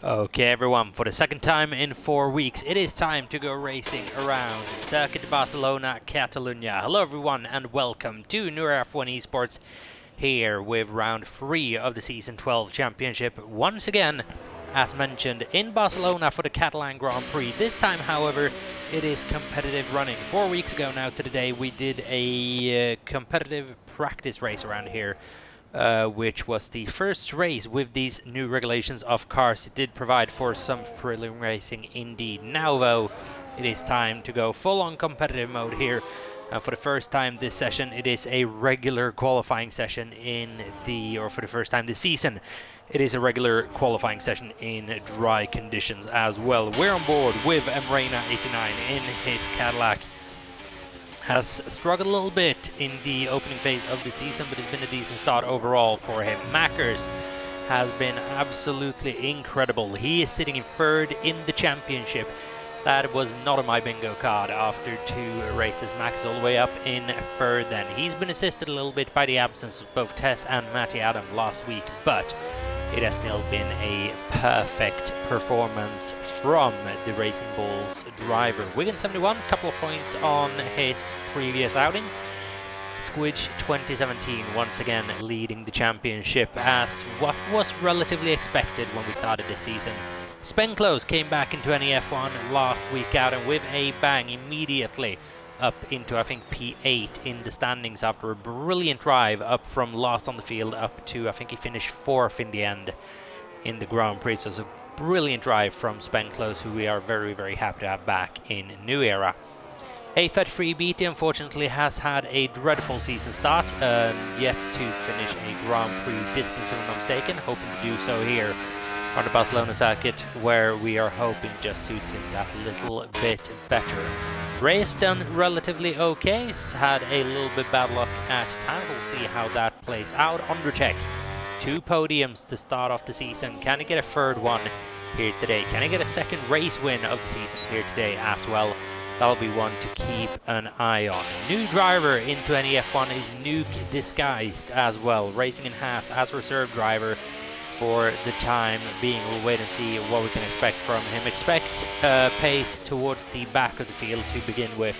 Okay everyone, for the second time in 4 weeks, it is time to go racing around Circuit de Barcelona, Catalunya. Hello everyone and welcome to NEF1 Esports here with round 3 of the Season 12 Championship. Once again, as mentioned, in Barcelona for the Catalan Grand Prix. This time, however, it is competitive running. 4 weeks ago now to the day, we did a competitive practice race around here. Which was the first race with these new regulations of cars. It did provide for some thrilling racing indeed. Now though, it is time to go full on competitive mode here. For the first time this session, it is a regular qualifying session for the first time this season, it is a regular qualifying session in dry conditions as well. We're on board with Emreina89 in his Cadillac. Has struggled a little bit in the opening phase of the season, but it's been a decent start overall for him. Mackers has been absolutely incredible. He is sitting in third in the championship. That was not on my bingo card after 2 races. Mackers all the way up in third then. He's been assisted a little bit by the absence of both Tess and Matty Adam last week, but it has still been a perfect performance from the Racing Bulls driver. Wigan 71, couple of points on his previous outings. Squidge 2017 once again leading the championship as what was relatively expected when we started the season. Spenclose came back into NEF1 last week out and with a bang immediately up into I think P8 in the standings after a brilliant drive up from last on the field up to I think he finished 4th in the end in the Grand Prix. So it's a brilliant drive from Spenclose, who we are very happy to have back in New Era. A33 BT unfortunately has had a dreadful season start, yet to finish a Grand Prix distance if I'm not mistaken, hoping to do so here on the Barcelona circuit, where we are hoping just suits him that little bit better. Race done relatively okay, had a little bit bad luck at times. We'll see how that plays out. Undertech, 2 podiums to start off the season. Can he get a third one here today? Can he get a second race win of the season here today as well? That'll be one to keep an eye on. New driver into NEF1 is Nuke disguised as well, racing in Haas as reserve driver for the time being. We'll wait and see what we can expect from him. Expect pace towards the back of the field to begin with,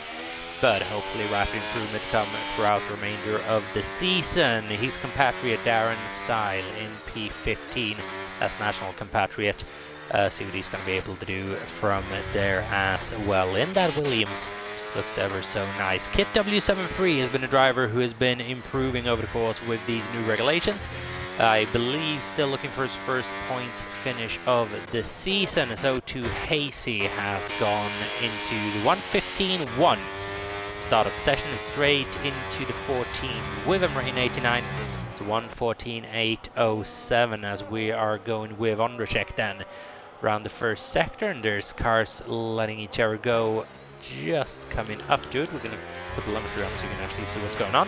but hopefully rapid improvement to come throughout the remainder of the season. His compatriot Darren Style in P15, that's national compatriot. See what he's going to be able to do from there as well. In that Williams looks ever so nice. Kit W73 has been a driver who has been improving over the course with these new regulations. I believe still looking for his first points finish of the season. So too Hasey has gone into the 115 once. Start of the session and straight into the 14th with Emreina89 to 114.807 as we are going with Undercheck then around the first sector, and there's cars letting each other go just coming up to it. We're going to put the limiter on so you can actually see what's going on.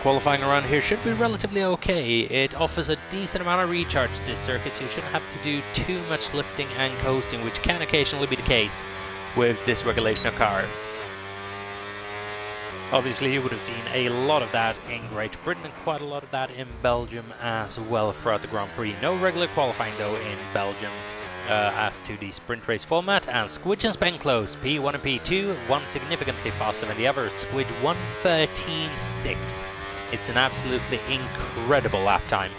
Qualifying around here should be relatively okay. It offers a decent amount of recharge to this circuit, so you shouldn't have to do too much lifting and coasting, which can occasionally be the case with this regulation of car. Obviously you would have seen a lot of that in Great Britain and quite a lot of that in Belgium as well throughout the Grand Prix. No regular qualifying though in Belgium as to the sprint race format, and Squidge and Spenclose, P1 and P2, one significantly faster than the other. Squidge 113.6. It's an absolutely incredible lap time.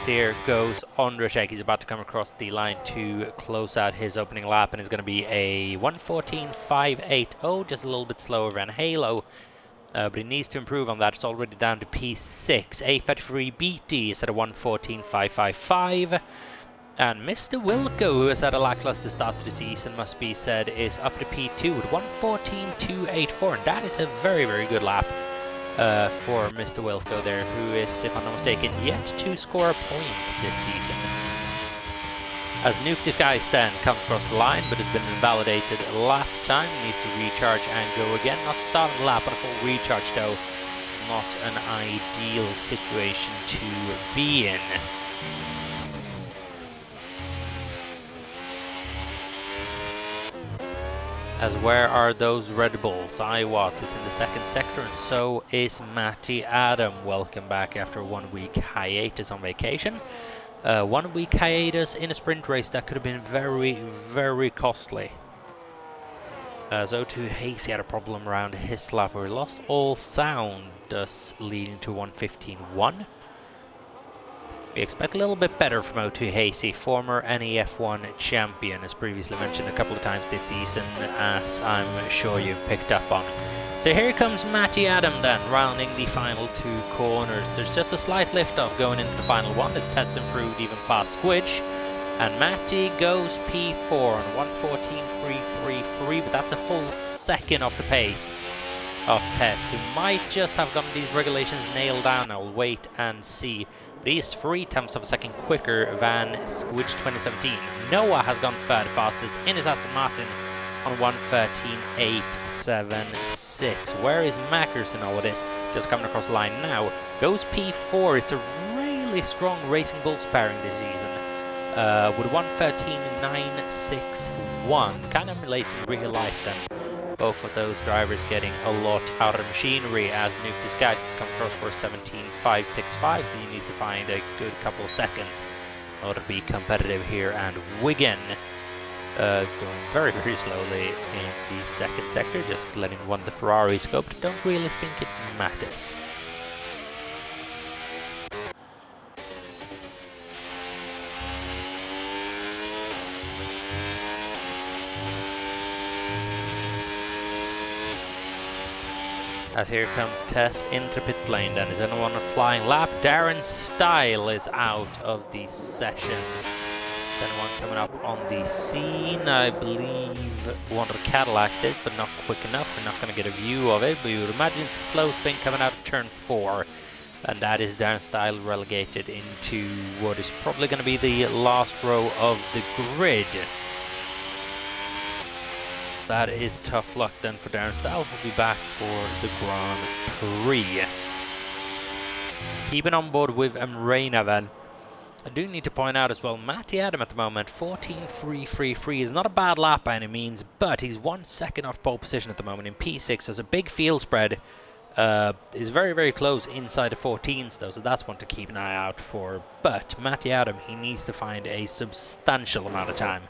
Here goes Ondrzejczyk. He's about to come across the line to close out his opening lap, and it's going to be a 114.580, just a little bit slower than Halo. But he needs to improve on that. It's already down to P6. A33 BT is at a 114.555. And Mr. Wilco, who has had a lackluster start to the season, must be said, is up to P2 with 114.284. And that is a very good lap for Mr. Wilco there, who is, if I'm not mistaken, yet to score a point this season. As Nuke Disguise then comes across the line, but has been invalidated lap time, needs to recharge and go again. Not starting the lap, but a full recharge though. Not an ideal situation to be in. As where are those Red Bulls? Iwatts is in the second sector, and so is Matty Adam. Welcome back after a 1 week hiatus on vacation. 1 week hiatus in a sprint race, that could have been very, very costly. As O2 Hasey had a problem around his lap where he lost all sound, thus leading to 1:15.1. We expect a little bit better from O2 Hasey, former NEF1 champion, as previously mentioned a couple of times this season, as I'm sure you've picked up on. So here comes Matty Adam then, rounding the final 2 corners. There's just a slight lift-off going into the final one, as Tess improved even past Squidge. And Matty goes P4 on 1:14.333, but that's a full second off the pace of Tess, who might just have gotten these regulations nailed down. I'll wait and see. But he's 3/10 of a second quicker than Squidge 2017. Noah has gone third fastest in his Aston Martin on 1:13.876. Where is Mackers in all of this? Just coming across the line now. Goes P4. It's a really strong Racing Bulls pairing this season. With 1:13.961. Kind of related to real life then. Both of those drivers getting a lot out of the machinery, as Nuke Disguise has come across for 17.565, so he needs to find a good couple of seconds in order to be competitive here. And Wigan is going very, very slowly in the second sector, just letting one the Ferraris go, but I don't really think it matters. As here comes Tess into pit lane then. Is anyone on a flying lap? Darren Style is out of the session. Is anyone coming up on the scene? I believe one of the Catalans is, but not quick enough. We're not going to get a view of it, but you would imagine it's a slow spin coming out of turn 4. And that is Darren Style relegated into what is probably going to be the last row of the grid. That is tough luck then for Darren Style. We'll be back for the Grand Prix. Keeping on board with Emreina then. I do need to point out as well, Matty Adam at the moment, 14.333 is not a bad lap by any means, but he's 1 second off pole position at the moment in P6. There's a big field spread. Is very, very close inside the 14s though, so that's one to keep an eye out for. But Matty Adam, he needs to find a substantial amount of time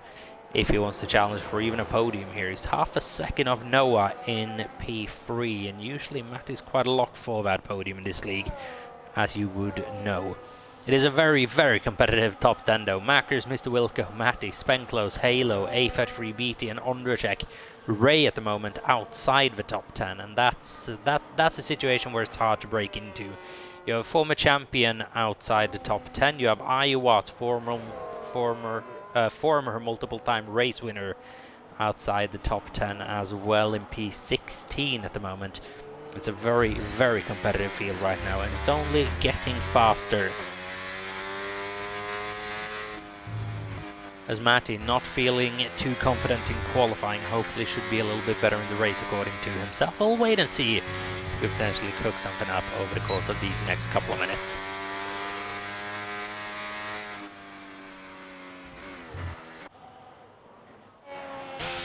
if he wants to challenge for even a podium here. He's half a second off Noah in P3, and usually Matty's quite a lock for that podium in this league, as you would know. It is a very, very competitive top 10 though. Mackers, Mr. Wilco, Matty, Spenclose, Halo, A33 BT and Ondracek. Ray at the moment outside the top 10, and that's a situation where it's hard to break into. You have a former champion outside the top 10. You have Aya Watts, former multiple-time race winner, outside the top 10 as well in P16 at the moment. It's a very, very competitive field right now, and it's only getting faster. As Matty, not feeling too confident in qualifying, hopefully should be a little bit better in the race according to himself. We'll wait and see if we potentially cook something up over the course of these next couple of minutes.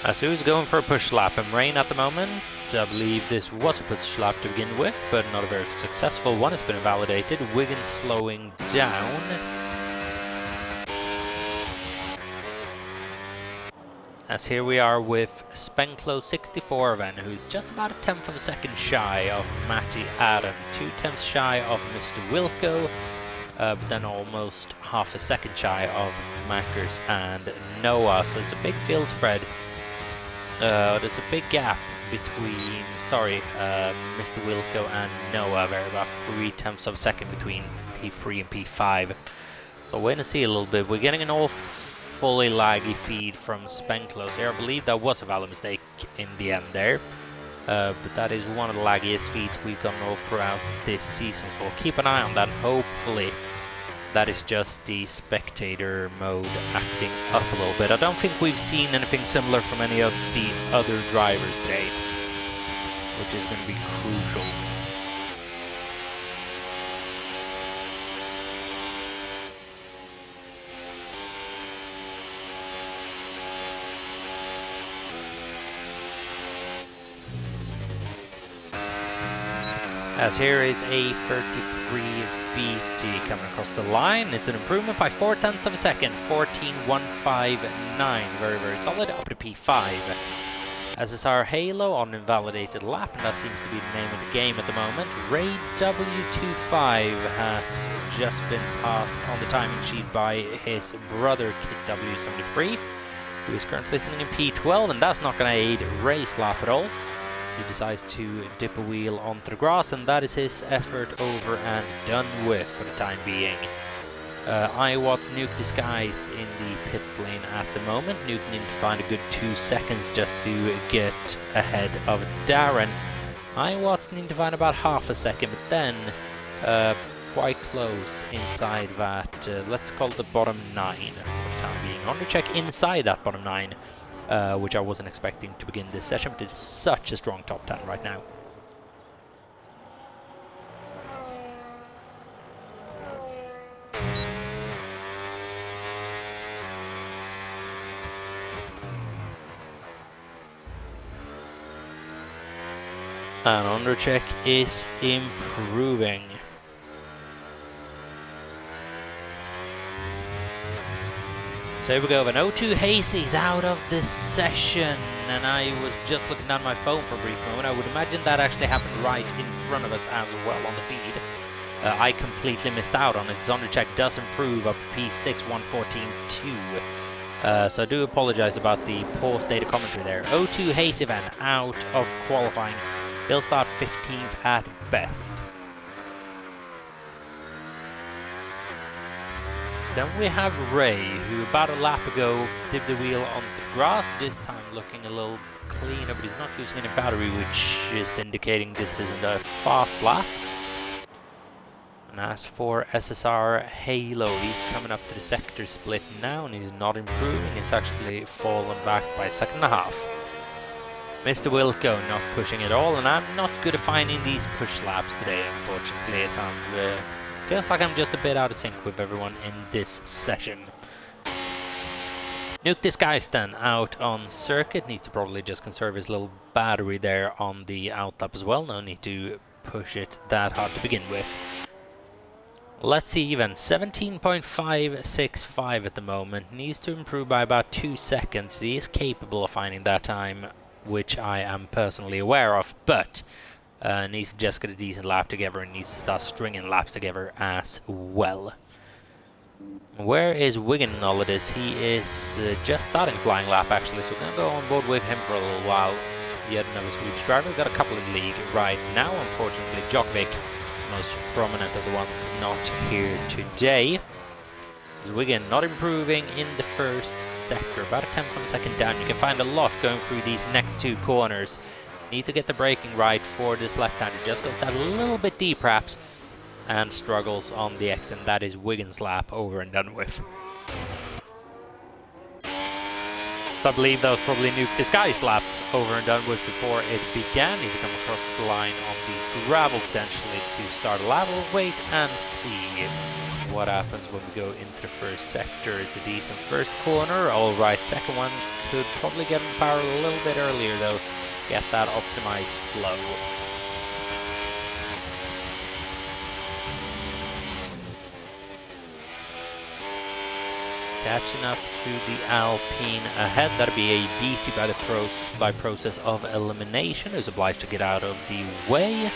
As who's going for a push lap? And Rain at the moment. I believe this was a push lap to begin with, but not a very successful one. It's been invalidated. Wiggins slowing down. As here we are with Spenclo 64 then, who's just about a 1/10 of a second shy of Matty Adam. 2/10 shy of Mr. Wilco, but then almost half a second shy of Mackers and Noah. So it's a big field spread. There's a big gap between, Mr. Wilco and Noah. They're about 3/10 of a second between P3 and P5. So wait and see a little bit. We're getting an all fully laggy feed from Spenclose here. I believe that was a valid mistake in the end there. But that is one of the laggiest feeds we've gotten all throughout this season. So we'll keep an eye on that. Hopefully that is just the spectator mode acting up a little bit. I don't think we've seen anything similar from any of the other drivers today, which is going to be crucial. as here is a 33 BT coming across the line. It's an improvement by 0.4 of a second, 14.159. Very, very solid, up to P5. SSR Halo on invalidated lap, and that seems to be the name of the game at the moment. Ray W25 has just been passed on the timing sheet by his brother Kit W73, who is currently sitting in P12, and that's not going to aid Ray's lap at all. So he decides to dip a wheel onto the grass, and that is his effort over and done with for the time being. iWatt's Nuke disguised in the pit lane at the moment. Nuke needing to find a good 2 seconds just to get ahead of Darren. iWatt's needing to find about half a second, but then quite close inside that, let's call it the bottom 9 for the time being. I want to check inside that bottom 9, which I wasn't expecting to begin this session, but it's such a strong top 10 right now. And undercheck is improving. So here we go, an O2 Hazy's out of this session, and I was just looking down my phone for a brief moment. I would imagine that actually happened right in front of us as well on the feed. I completely missed out on it. Zondercheck does improve up to P6 114.2. So I do apologize about the poor state of commentary there. O2 Hazy van out of qualifying. He'll start 15th at best. Then we have Ray, who about a lap ago dipped the wheel onto the grass, this time looking a little cleaner, but he's not using any battery, which is indicating this isn't a fast lap. And as for SSR Halo, he's coming up to the sector split now, and he's not improving. He's actually fallen back by a second and a half. Mr. Wilco not pushing at all, and I'm not good at finding these push laps today, unfortunately. It feels like I'm just a bit out of sync with everyone in this session. Nuke disguised then out on circuit. Needs to probably just conserve his little battery there on the outlap as well. No need to push it that hard to begin with. Let's see even. 17.565 at the moment. Needs to improve by about 2 seconds. He is capable of finding that time, which I am personally aware of, but needs to just get a decent lap together and needs to start stringing laps together as well. Where is Wigan in all of this? He is just starting flying lap actually, so we're going to go on board with him for a little while. Yet another Swedish driver. We've got a couple in the league right now. Unfortunately, Djokovic, most prominent of the ones, not here today. Wigan not improving in the first sector, about a 10th of a second down. You can find a lot going through these next 2 corners. Need to get the braking right for this left-hander. Just goes that a little bit deep perhaps and struggles on the exit. And that is Wigan's lap over and done with. So I believe that was probably Nuke disguised lap over and done with before it began. He's come across the line on the gravel potentially to start a lap. We'll wait and see what happens when we go into the first sector. It's a decent first corner. All right, second one could probably get in power a little bit earlier though. Get that optimized flow. Catching up to the Alpine ahead. That'll be a BT by process of elimination. Who's obliged to get out of the way.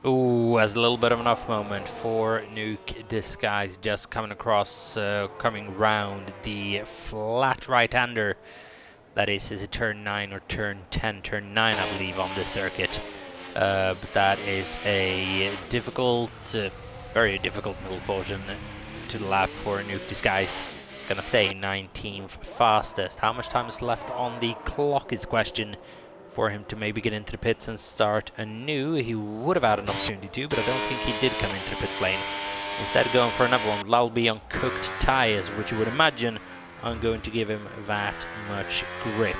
Ooh, as a little bit of an off moment for Nuke Disguise, just coming across, coming round the flat right-hander. That is it turn 9 or turn 10, turn 9 I believe on this circuit. But that is a difficult, very difficult middle portion to the lap for Nuke Disguise. It's going to stay 19th fastest. How much time is left on the clock is the question. For him to maybe get into the pits and start anew. He would have had an opportunity to, but I don't think he did come into the pit lane. Instead going for another one, that'll be on cooked tyres, which you would imagine aren't going to give him that much grip.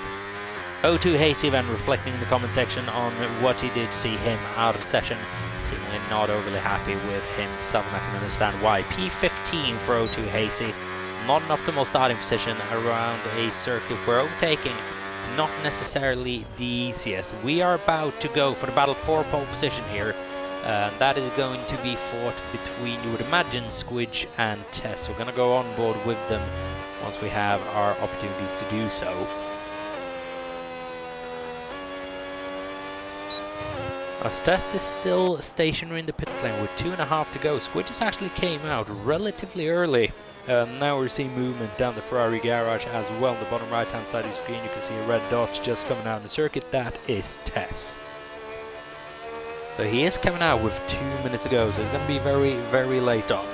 O2 Hazy then reflecting in the comment section on what he did to see him out of session. seemingly not overly happy with himself, and I can understand why. P15 for O2 Hasey. Not an optimal starting position around a circuit where overtaking not necessarily the easiest. We are about to go for the battle for pole position here. That is going to be fought between, you would imagine, Squidge and Tess. We're going to go on board with them once we have our opportunities to do so. As Tess is still stationary in the pit lane with 2.5 to go, Squidge just actually came out relatively early. Now we're seeing movement down the Ferrari garage as well. On the bottom right hand side of the screen you can see a red dot just coming out in the circuit. That is Tess. So he is coming out with 2 minutes to go, so it's going to be very, very late on.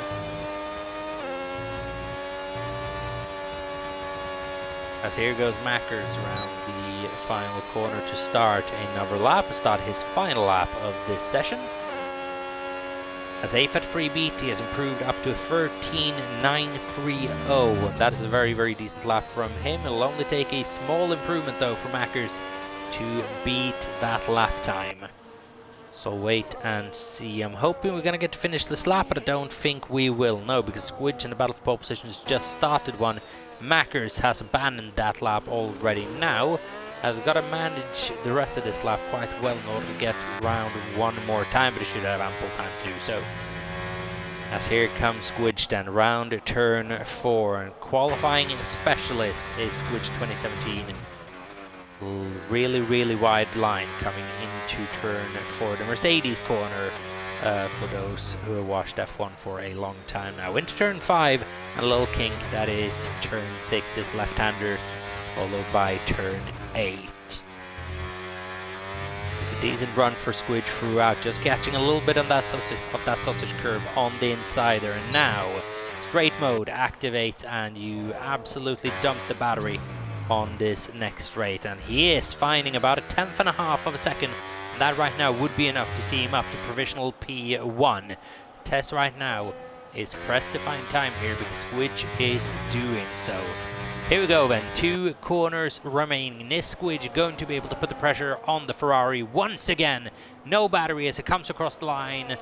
As here goes Mackers around the final corner to start another lap, to start his final lap of this session. As A33 BT has improved up to 13.930. That is a very, very decent lap from him. It'll only take a small improvement though for Mackers to beat that lap time. So wait and see. I'm hoping we're going to get to finish this lap, but I don't think we will. No, because Squidge in the battle for pole position has just started one. Mackers has abandoned that lap already now. Has got to manage the rest of this lap quite well in order to get round one more time, but he should have ample time to do so. As here comes Squidge then, round turn 4. And qualifying specialist is Squidge 2017. Really, really wide line coming into turn 4. The Mercedes corner for those who have watched F1 for a long time now. Into turn 5, and a little kink, that is turn 6, this left-hander, followed by turn 8. It's a decent run for Squidge throughout, just catching a little bit on that sausage curve on the inside there. And now, straight mode activates, and you absolutely dump the battery on this next straight, and he is finding about 1/10 of a second. That right now would be enough to see him up to provisional P1. Tess right now is pressed to find time here because Squidge is doing so. Here we go then, 2 corners remaining. Is Squidge going to be able to put the pressure on the Ferrari once again? No battery as it comes across the line.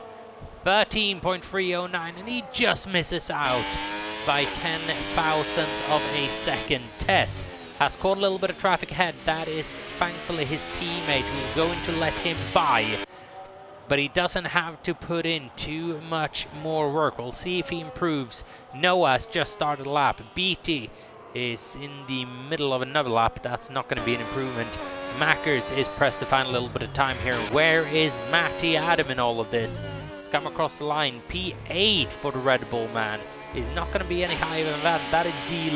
13.309, and he just misses out by 10,000ths of a second. Tess has caught a little bit of traffic ahead. That is thankfully his teammate who's going to let him by. But he doesn't have to put in too much more work. We'll see if he improves. Noah's just started a lap. BT is in the middle of another lap. That's not going to be an improvement. Mackers is pressed to find a little bit of time here. Where is Matty Adam in all of this? Come across the line. P8 for the Red Bull man. Is not going to be any higher than that. That is the...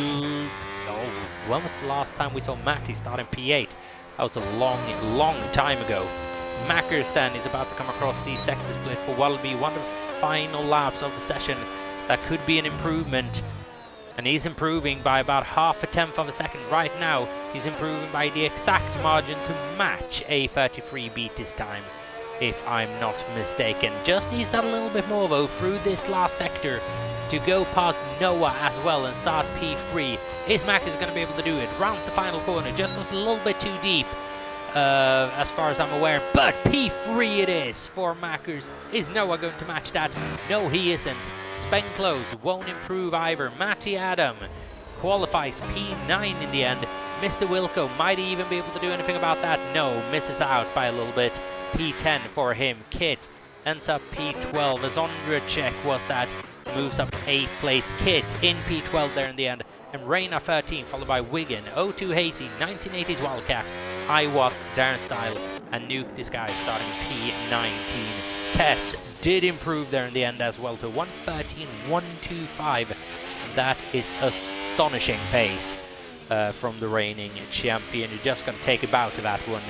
Oh, when was the last time we saw Matty starting P8? That was a long, long time ago. Mackers then is about to come across the sector split for what will be one of the final laps of the session. That could be an improvement. And he's improving by about 0.5 of a second right now. He's improving by the exact margin to match A33 beat this time, if I'm not mistaken. Just needs that a little bit more though through this last sector to go past Noah as well and start P3. Is Mackers going to be able to do it? Rounds the final corner, just goes a little bit too deep as far as I'm aware, but P3 it is for Mackers. Is Noah going to match that? No, he isn't. Spen Close won't improve either. Matty Adam qualifies P9 in the end. Mr. Wilco might even be able to do anything about that. No, misses out by a little bit. P10 for him. Kit ends up P12 as Ondracek was that. Moves up to 8th place. Kit in P12 there in the end. And Reina 13 followed by Wigan. O2 Hasey, 1980s Wildcat. iWatts, Darren Style, and Nuke Disguise starting P19. Tess did improve there in the end as well to 1:13.125. That is astonishing pace from the reigning champion. You're just going to take a bow to that one,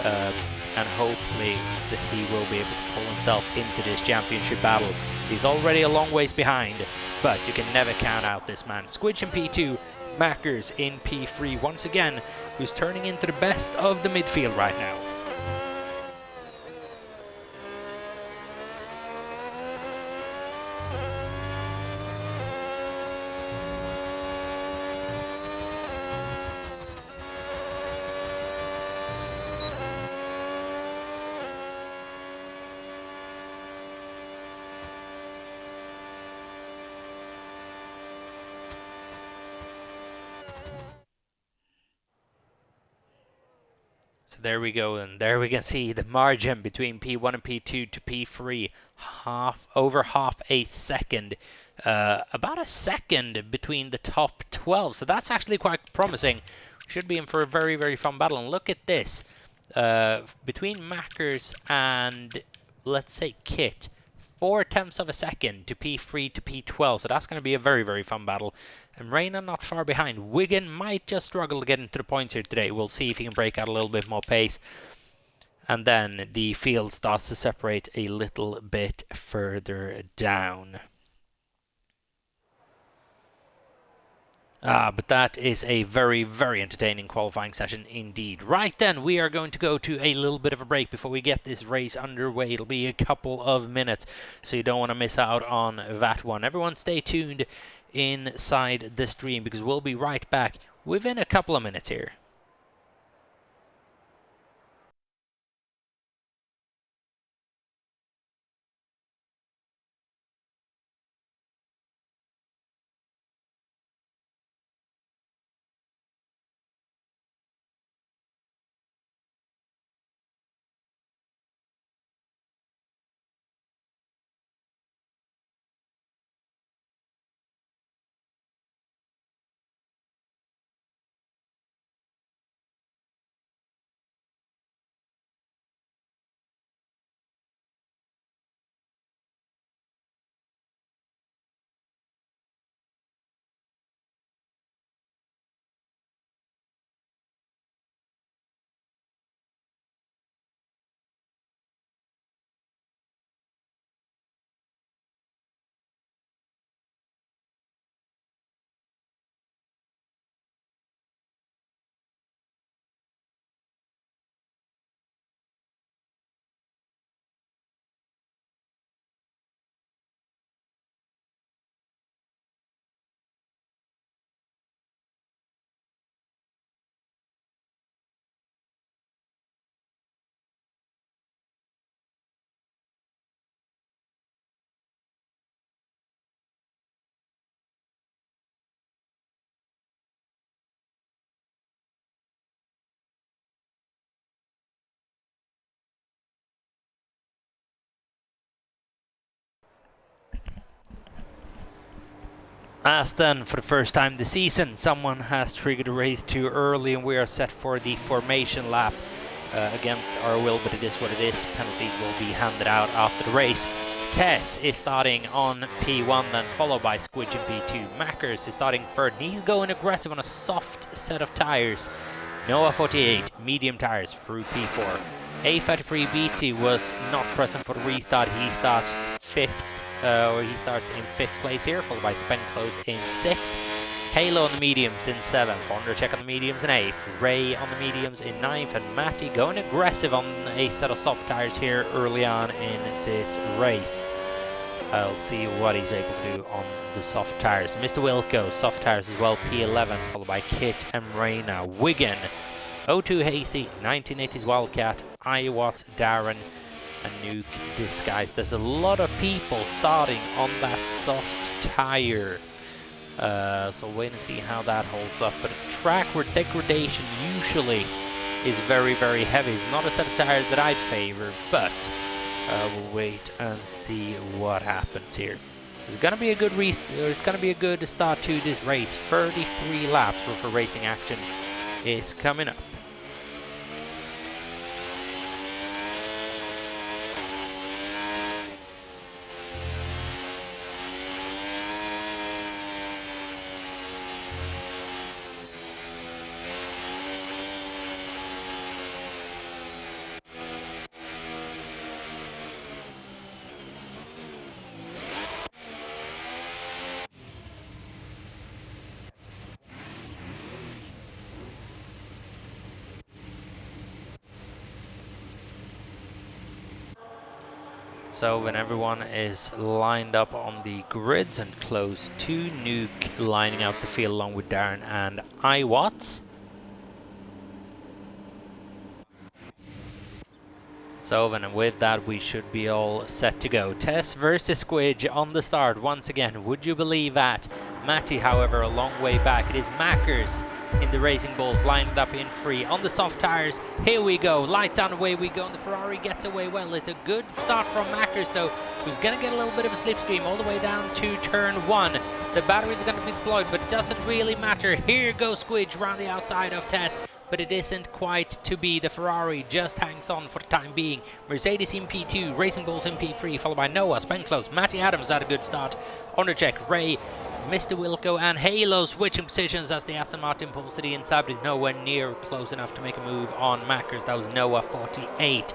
and hopefully that he will be able to pull himself into this championship battle. He's already a long ways behind, but you can never count out this man. Squidge in P2, Mackers in P3 once again, who's turning into the best of the midfield right now. there we go, and there we can see the margin between P1 and P2 to P3, over half a second. About a second between the top 12, so that's actually quite promising. Should be in for a very, very fun battle. And look at this, between Mackers and, let's say, Kit, 0.4 of a second to P3 to P12, so that's going to be a very, very fun battle. And Reina not far behind. Wigan might just struggle to get into the points here today. We'll see if he can break out a little bit more pace. And then the field starts to separate a little bit further down. But that is a very, very entertaining qualifying session indeed. Right then, we are going to go to a little bit of a break before we get this race underway. It'll be a couple of minutes, so you don't want to miss out on that one. Everyone stay tuned inside the stream, because we'll be right back within a couple of minutes here. As then, for the first time this season, someone has triggered a race too early, and we are set for the formation lap against our will, but it is what it is. Penalties will be handed out after the race. Tess is starting on P1, then followed by Squidge in P2. Mackers is starting third, and he's going aggressive on a soft set of tires. Noah 48, medium tires through P4. A33 BT was not present for the restart. He starts fifth. He starts in 5th place here, followed by Spenclose in 6th. Halo on the mediums in 7th. Ondercheck on the mediums in 8th. Ray on the mediums in 9th. And Matty going aggressive on a set of soft tires here early on in this race. I'll see what he's able to do on the soft tires. Mr. Wilco, soft tires as well, P11, followed by Kit and Reina. Wigan, O2 Hasey, 1980s Wildcat, Iwatts, Darren, and Nuke Disguise. There's a lot of people starting on that soft tire. So wait and see how that holds up. But a track where degradation usually is very, very heavy. It's not a set of tires that I'd favor, but we'll wait and see what happens here. It's gonna be a good it's gonna be a good start to this race. 33 laps worth of racing action is coming up. So when everyone is lined up on the grids and close to Nuke lining out the field along with Darren and Iwatts. So then with that we should be all set to go. Tess versus Squidge on the start once again. Would you believe that? Matty, however, a long way back. It is Mackers in the Racing Bulls lined up in free on the soft tires. Here we go, lights on, away we go, and the Ferrari gets away well. It's a good start from Mackers though, who's going to get a little bit of a slipstream all the way down to turn 1. The batteries are going to be deployed, but it doesn't really matter. Here goes Squidge around the outside of Tess, but it isn't quite to be. The Ferrari just hangs on for the time being. Mercedes in P2, Racing Bulls in P3, followed by Noah, Spenclose, Matty Adams had a good start. Undercheck, Ray, Mr. Wilco and Halo switching positions as the Aston Martin pulls to the inside, but is nowhere near close enough to make a move on Mackers. That was Noah 48.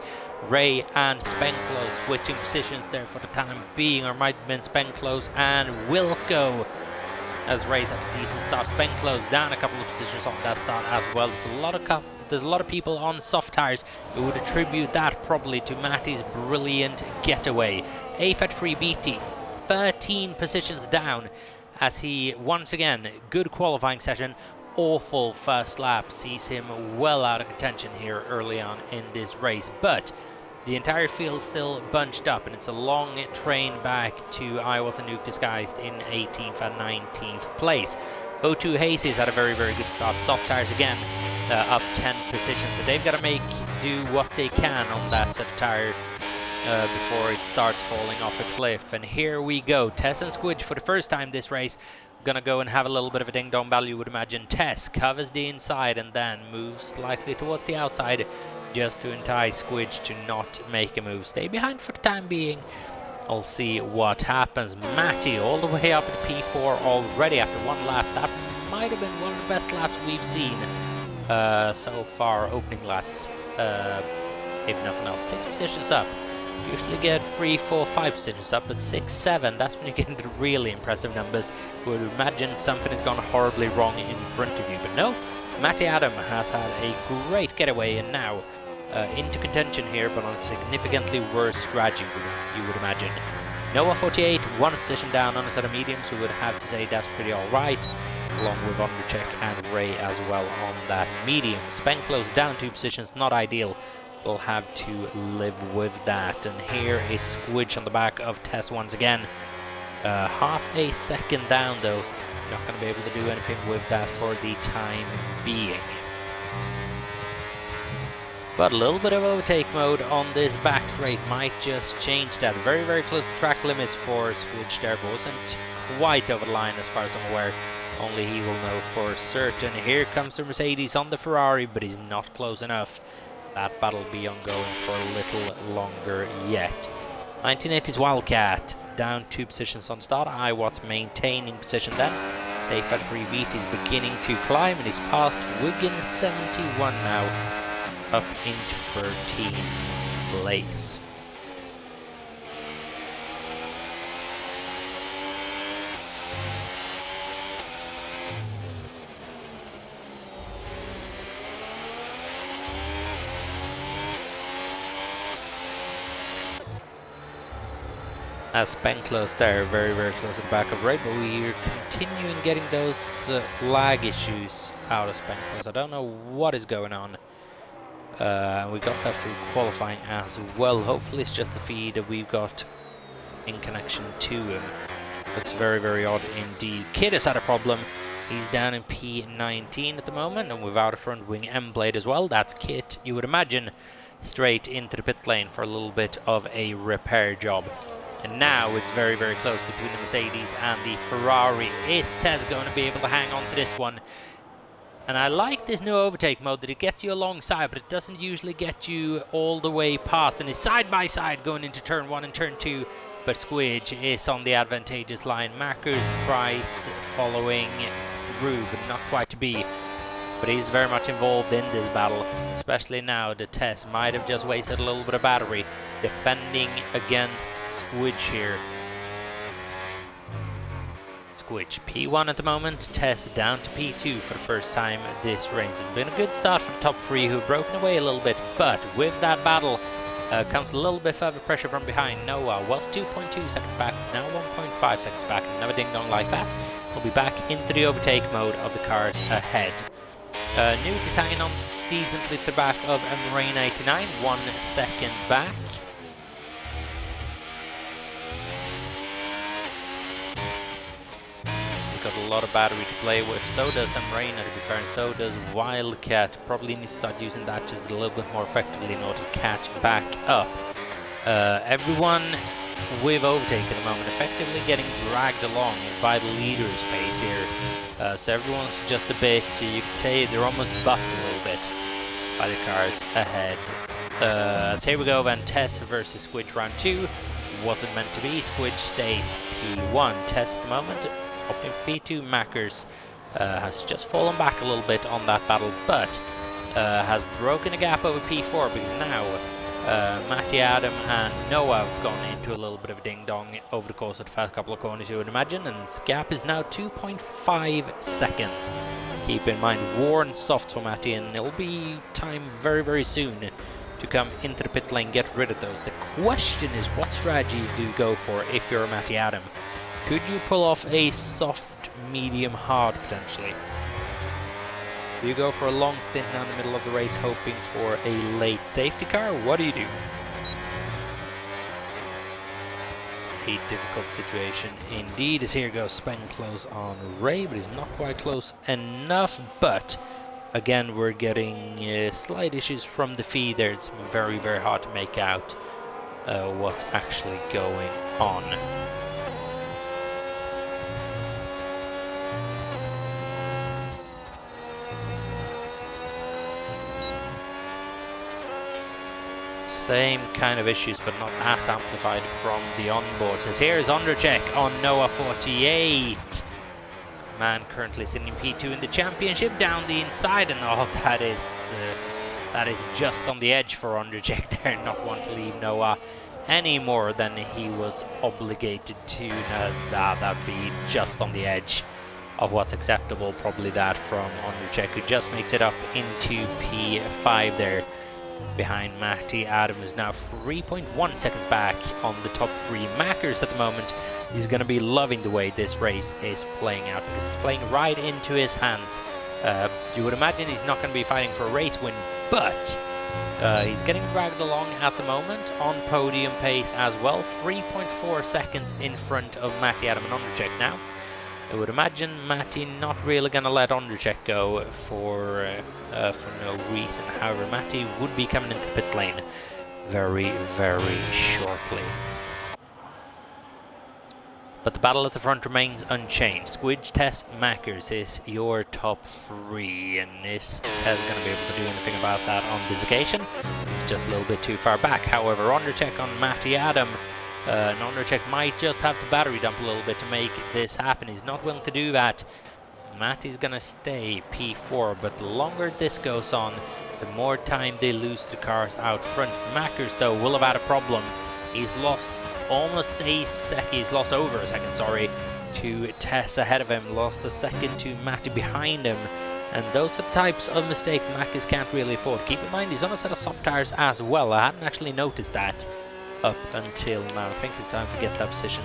Ray and Spenclose switching positions there for the time being, or might have been Spenclose and Wilco, as Ray's had a decent start. Spenclose down a couple of positions on that start as well. There's a lot of people on soft tires who would attribute that probably to Matty's brilliant getaway. AFAT free BT 13 positions down, as he, once again, good qualifying session, awful first lap, sees him well out of contention here early on in this race. But the entire field still bunched up, and it's a long train back to Iowa to Nuke, disguised in 18th and 19th place. O2 Hazy's had a very, very good start. Soft tires again, up 10 positions, so they've got to do what they can on that set of tire before it starts falling off a cliff. And here we go, Tess and Squidge for the first time this race gonna go and have a little bit of a ding dong battle, you would imagine. Tess covers the inside and then moves slightly towards the outside just to entice Squidge to not make a move. Stay behind for the time being. I'll see what happens. Matty all the way up at P4 already after one lap. That might have been one of the best laps we've seen so far, opening laps, if nothing else. 6 positions up. Usually get 3, 4, 5 positions up, but 6, 7, that's when you get into really impressive numbers. You would imagine something has gone horribly wrong in front of you, but no. Matty Adam has had a great getaway and now into contention here, but on a significantly worse strategy, you would imagine. Noah 48, 1 position down on a set of mediums, who would have to say that's pretty alright, along with Undercheck and Ray as well on that medium. Spenclose down 2 positions, not ideal. We'll have to live with that. And here is Squidge on the back of Tess once again. Half a second down though. Not going to be able to do anything with that for the time being. But a little bit of overtake mode on this back straight might just change that. Very, very close to track limits for Squidge there, but wasn't quite over the line as far as I'm aware. Only he will know for certain. Here comes the Mercedes on the Ferrari, but he's not close enough. That battle will be ongoing for a little longer yet. 1980s Wildcat down 2 positions on start. Iwat's maintaining position then. Safe at free beat is beginning to climb and he's past Wiggins 71 now, up into 13th place. As Spenclose there, very, very close to the back of Ray, but we're continuing getting those lag issues out of Spenclose. I don't know what is going on. We got that through qualifying as well. Hopefully it's just the feed that we've got in connection to him. Looks very, very odd indeed. Kid has had a problem. He's down in P19 at the moment, and without a front wing M blade as well. That's Kit, you would imagine, straight into the pit lane for a little bit of a repair job. And now it's very, very close between the Mercedes and the Ferrari. Is Tess going to be able to hang on to this one? And I like this new overtake mode, that it gets you alongside, but it doesn't usually get you all the way past. And it's side by side going into turn 1 and turn 2. But Squidge is on the advantageous line. Mackers tries following through, but not quite to be. But he's very much involved in this battle, especially now that Tess might have just wasted a little bit of battery defending against Squidge here. Squidge P1 at the moment, Tess down to P2 for the first time this race. It's been a good start for the top 3 who've broken away a little bit, but with that battle comes a little bit further pressure from behind. Noah was 2.2 seconds back, now 1.5 seconds back. Never ding dong like that. We'll be back into the overtake mode of the cars ahead. Nuke is hanging on decently to the back of Marine 89, 1 second back. got a lot of battery to play with. So does Emreina, to be fair, and so does Wildcat. Probably need to start using that just a little bit more effectively in order to catch back up. Everyone with overtake at the moment effectively getting dragged along by the leader's pace here. So everyone's just a bit, you could say they're almost buffed a little bit by the cars ahead. So here we go then, Tess versus Squidge round 2. Wasn't meant to be. Squidge stays P1. Tess at the moment opening for P2. Mackers has just fallen back a little bit on that battle, but has broken a gap over P4 because now Matty, Adam and Noah have gone into a little bit of a ding-dong over the course of the first couple of corners, you would imagine, and the gap is now 2.5 seconds. Keep in mind, worn softs for Matty, and it'll be time very, very soon to come into the pit lane, get rid of those. The question is, what strategy do you go for if you're Matty Adam? Could you pull off a soft, medium, hard potentially? Do you go for a long stint down the middle of the race hoping for a late safety car? What do you do? It's a difficult situation indeed, as here goes Spen close on Ray, but he's not quite close enough. But again, we're getting slight issues from the feed there. It's very, very hard to make out what's actually going on. Same kind of issues, but not as amplified from the onboards. As here is Undercheck on Noah 48. Man currently sitting in P2 in the championship down the inside, and oh, that is just on the edge for Undercheck there, not want to leave Noah any more than he was obligated to. That'd be just on the edge of what's acceptable, probably that from Undercheck, who just makes it up into P5 there behind Matty. Adam is now 3.1 seconds back on the top 3. Mackers at the moment, he's going to be loving the way this race is playing out because it's playing right into his hands. You would imagine he's not going to be fighting for a race win, but he's getting dragged along at the moment on podium pace as well. 3.4 seconds in front of Matty, Adam and Undercheck now. I would imagine Matty not really going to let Undercheck go for no reason. However, Matty would be coming into the pit lane very, very shortly. But the battle at the front remains unchanged. Squidge, Tess, Mackers is your top 3, and is Tess going to be able to do anything about that on this occasion? He's just a little bit too far back. However, Undercheck on Matty Adam. And Undercheck might just have the battery dump a little bit to make this happen. He's not willing to do that. Matty's gonna stay P4, but the longer this goes on, the more time they lose the cars out front. Mackers, though, will have had a problem. He's lost almost a second. He's lost over a second, sorry, to Tess ahead of him. Lost a second to Matty behind him. And those are the types of mistakes Mackers can't really afford. Keep in mind, he's on a set of soft tires as well. I hadn't actually noticed that up until now. I think it's time to get that position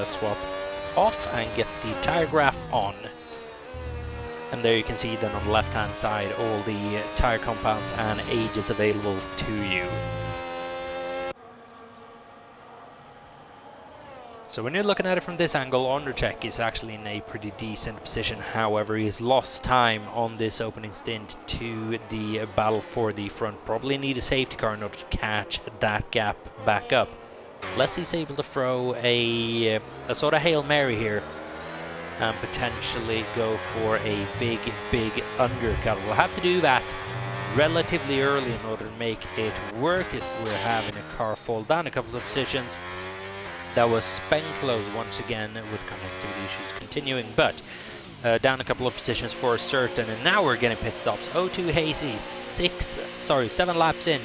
swap off and get the tire graph on. And there you can see then on the left hand side all the tire compounds and ages available to you. So when you're looking at it from this angle, Undercheck is actually in a pretty decent position. However, he's lost time on this opening stint to the battle for the front. Probably need a safety car in order to catch that gap back up. Unless he's able to throw a sort of Hail Mary here and potentially go for a big undercut. We'll have to do that relatively early in order to make it work, as we're having a car fall down a couple of positions. That was Spenclose once again with connectivity issues continuing, but down a couple of positions for certain. And now we're getting pit stops. O2 Hazy, 7 laps in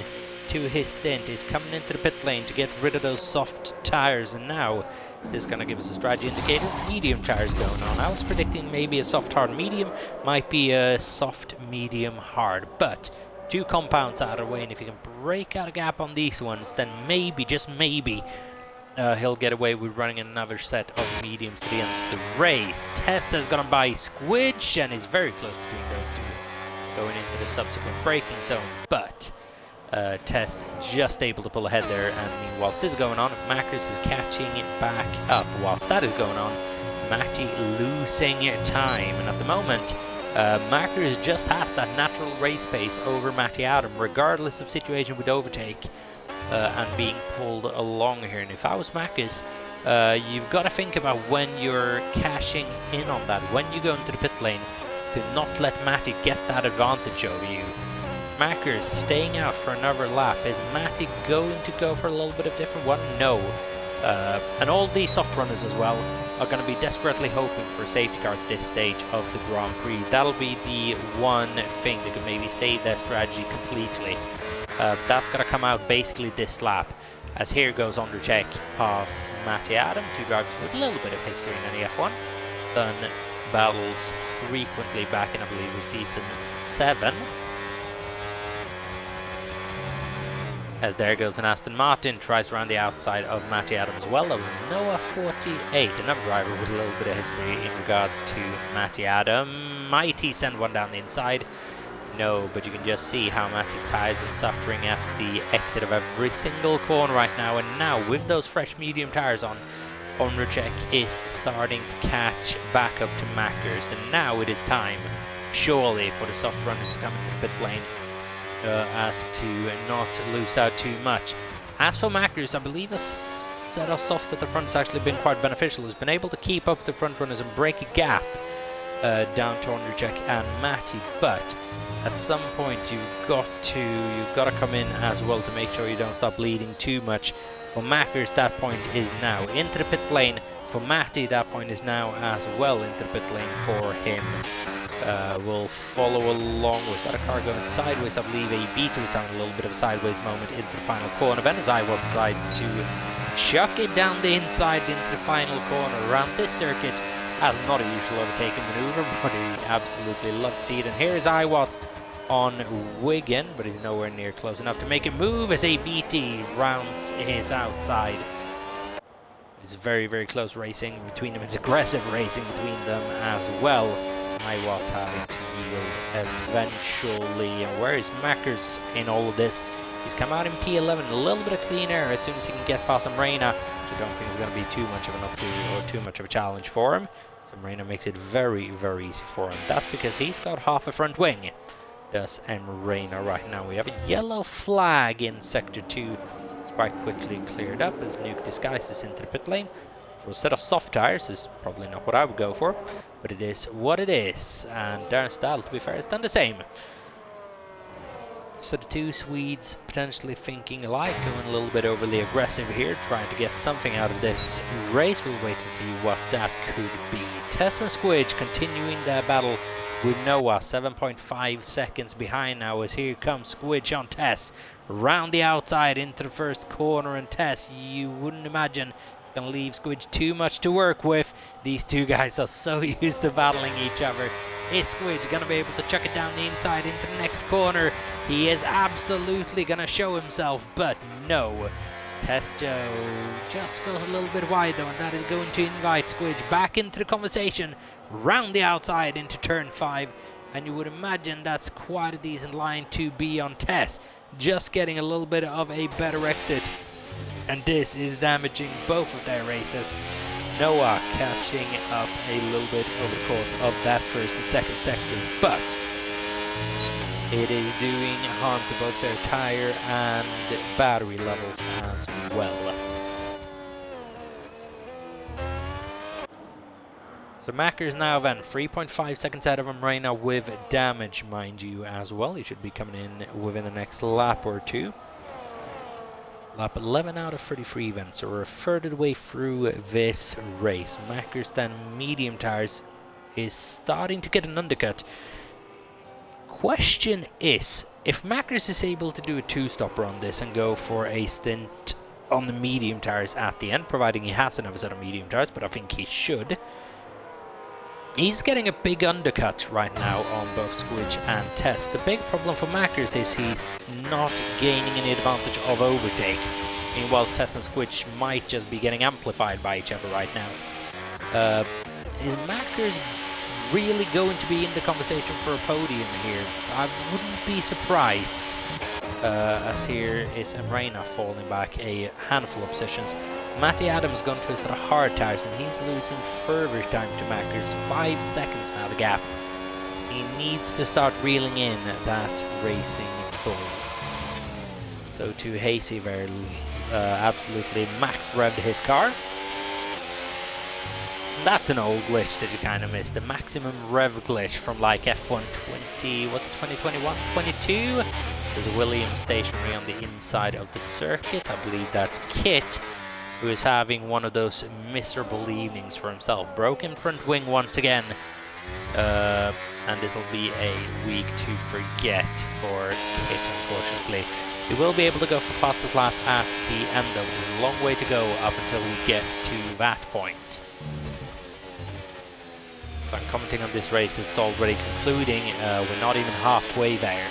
to his stint, is coming into the pit lane to get rid of those soft tires. And now is this going to give us a strategy indicator? Medium tires going on. I was predicting maybe a soft hard medium, might be a soft medium hard, but 2 compounds out of the way, and if you can break out a gap on these ones, then maybe, just maybe, he'll get away with running another set of mediums to the end of the race. Tess is going to buy Squidge and is very close between those two going into the subsequent braking zone, but Tess just able to pull ahead there. And whilst this is going on, Mackers is catching it back up. Whilst that is going on, Matty losing time, and at the moment Markers just has that natural race pace over Matty Adam, regardless of situation with overtake and being pulled along here. And if I was Marcus, you've got to think about when you're cashing in on that, when you go into the pit lane, to not let Matty get that advantage over you. Markers staying out for another lap. Is Matty going to go for a little bit of different one? No. And all these soft runners as well are going to be desperately hoping for a safety car at this stage of the Grand Prix. That'll be the one thing that could maybe save their strategy completely. That's going to come out basically this lap, as here goes Undercheck past Matty Adam, two drivers with a little bit of history in NEF1. Done battles frequently back in, I believe, season 7. As there goes an Aston Martin, tries around the outside of Matty Adam as well. Over Noah 48, another driver with a little bit of history in regards to Matty Adam. Might he send one down the inside? No, but you can just see how Matty's tyres are suffering at the exit of every single corner right now. And now, with those fresh medium tyres on, Onracek is starting to catch back up to Mackers. And now it is time, surely, for the soft runners to come into the pit lane. As to not lose out too much. As for Mackers, I believe a set of softs at the front has actually been quite beneficial. Has been able to keep up the front runners and break a gap down to Ondrzejczyk and Matty. But at some point you've got to come in as well to make sure you don't stop bleeding too much. For Mackers, that point is now into the pit lane. For Matty, that point is now as well into the pit lane for him. We'll follow along. We've got a car going sideways. I believe AB2 is having a little bit of a sideways moment into the final corner. Then as Iwas decides to chuck it down the inside into the final corner around this circuit, as not a usual overtaking maneuver, but he absolutely loved to see it. And here's Iwas on Wigan, but he's nowhere near close enough to make a move as ABT rounds his outside. It's very, very close racing between them. It's aggressive racing between them as well. Iwat's having to yield eventually. And where is Mackers in all of this? He's come out in P11, a little bit of clean air as soon as he can get past Amrena, which I don't think is going to be too much of an updo or too much of a challenge for him. So Amrena makes it very, very easy for him. That's because he's got half a front wing. Does Amrena right now. We have a yellow flag in Sector 2. It's quite quickly cleared up as Nuke disguises into the pit lane. For a set of soft tires is probably not what I would go for, but it is what it is. And Darren Stahl, to be fair, has done the same. So the two Swedes potentially thinking alike, going a little bit overly aggressive here, trying to get something out of this race. We'll wait and see what that could be. Tess and Squidge continuing their battle with Noah, 7.5 seconds behind now as here comes Squidge on Tess. Round the outside into the first corner, and Tess, you wouldn't imagine, going to leave Squidge too much to work with. These two guys are so used to battling each other. Is Squidge going to be able to chuck it down the inside into the next corner? He is absolutely going to show himself, but no. Test Joe just goes a little bit wide though, and that is going to invite Squidge back into the conversation, round the outside into turn 5, and you would imagine that's quite a decent line to be on Test, just getting a little bit of a better exit. And this is damaging both of their races. Noah catching up a little bit over the course of that first and second sector, but it is doing harm to both their tire and battery levels as well. So Mackers now then 3.5 seconds out of Amrena with damage, mind you, as well. He should be coming in within the next lap or two. Lap 11 out of 33 then, so we're a third of the way through this race. Mackers then medium tires is starting to get an undercut. Question is, if Mackers is able to do a two-stopper on this and go for a stint on the medium tires at the end, providing he has another set of medium tires, but I think he should. He's getting a big undercut right now on both Squidge and Tess. The big problem for Mackers is he's not gaining any advantage of overtake. Meanwhile, Tess and Squidge might just be getting amplified by each other right now. Is Mackers really going to be in the conversation for a podium here? I wouldn't be surprised. As here is Amrena falling back a handful of positions. Matty Adams going through a sort of hard tires and he's losing further time to Mackers. 5 seconds now the gap. He needs to start reeling in that racing bull. So too Hasty there absolutely max revved his car. That's an old glitch that you kind of missed. The maximum rev glitch from like F1 20, what's it, 2021, 22? There's a Williams stationary on the inside of the circuit. I believe that's Kit, who is having one of those miserable evenings for himself. Broken front wing once again. And this will be a week to forget for Kit, unfortunately. He will be able to go for fastest lap at the end though. There's a long way to go up until we get to that point. So I'm commenting on this race, it's already concluding. We're not even halfway there.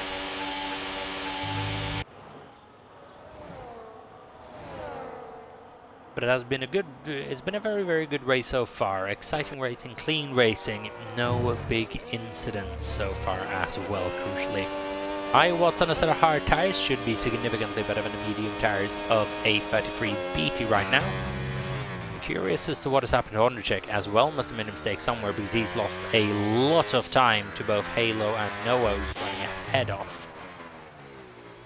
But it has been it's been a very, very good race so far. Exciting racing, clean racing, no big incidents so far as well, crucially. High watts on a set of hard tires should be significantly better than the medium tires of a 33 BT right now. Curious as to what has happened to Ondrejek as well. Must have made a mistake somewhere because he's lost a lot of time to both Halo and Noah's running ahead of.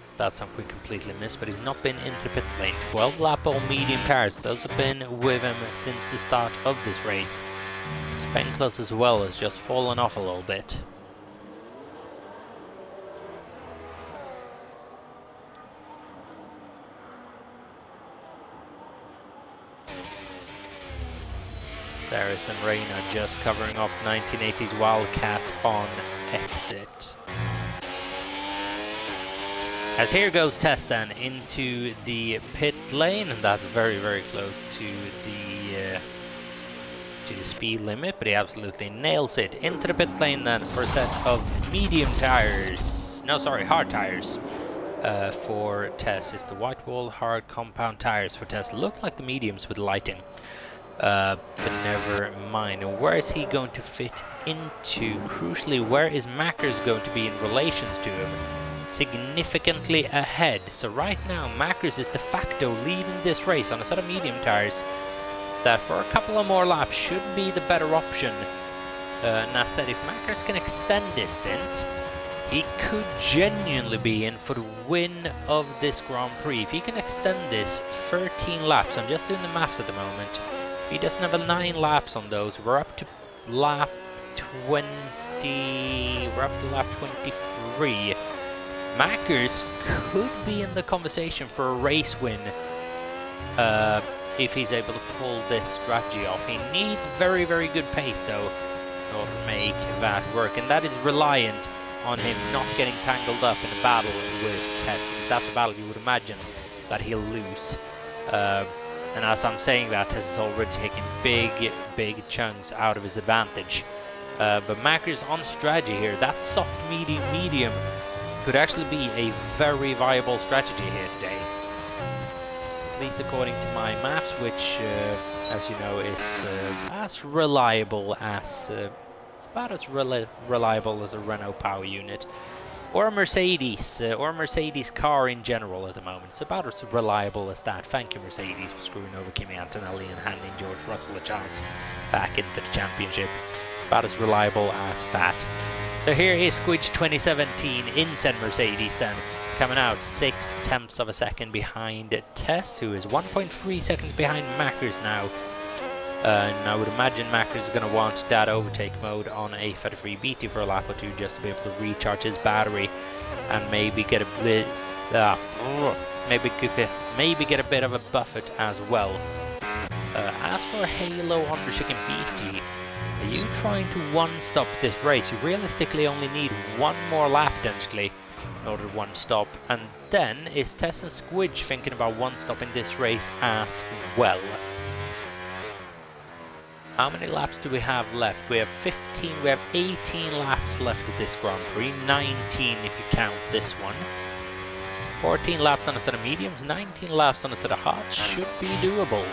So that's something we completely missed, but he's not been into the pit lane. 12 lap all medium tires, those have been with him since the start of this race. Spenclus as well has just fallen off a little bit. Darius and Reyna just covering off 1980s Wildcat on exit. As here goes Tess then into the pit lane, and that's very, very close to the speed limit, but he absolutely nails it. Into the pit lane then for a set of medium tires, no sorry, hard tires for Tess. It's the white wall hard compound tires for Tess. Look like the mediums with lighting. But never mind. And where is he going to fit into? Crucially, where is Mackers going to be in relations to him? Significantly ahead. So right now, Mackers is de facto leading this race on a set of medium tires that for a couple of more laps should be the better option. And I said, if Mackers can extend this stint, he could genuinely be in for the win of this Grand Prix. If he can extend this 13 laps, I'm just doing the maths at the moment. He doesn't have a 9 laps on those. We're up to lap 20. We're up to lap 23. Mackers could be in the conversation for a race win if he's able to pull this strategy off. He needs very, very good pace though in order to make that work, and that is reliant on him not getting tangled up in a battle with Tess. That's a battle you would imagine that he'll lose. And as I'm saying that, Tess is already taking big chunks out of his advantage. But Mackers on strategy here, that soft medium could actually be a very viable strategy here today. At least according to my maths, which, as you know, is as reliable as... it's about as reliable as a Renault power unit. Or a Mercedes car in general at the moment. It's about as reliable as that. Thank you, Mercedes, for screwing over Kimi Antonelli and handing George Russell a chance back into the championship. About as reliable as that. So here is Squidge 2017 in said Mercedes then, coming out 0.6 of a second behind Tess, who is 1.3 seconds behind Mackers now. And I would imagine Mackers is going to want that overtake mode on a 33 BT for a lap or two just to be able to recharge his battery and maybe get a bit, maybe get a bit of a buffet as well. As for Halo, Ondrejek and BT, are you trying to one-stop this race? You realistically only need one more lap potentially in order to one-stop, and then is Tess and Squidge thinking about one-stopping this race as well? How many laps do we have left? We have 15, we have 18 laps left of this Grand Prix, 19 if you count this one. 14 laps on a set of mediums, 19 laps on a set of hards should be doable.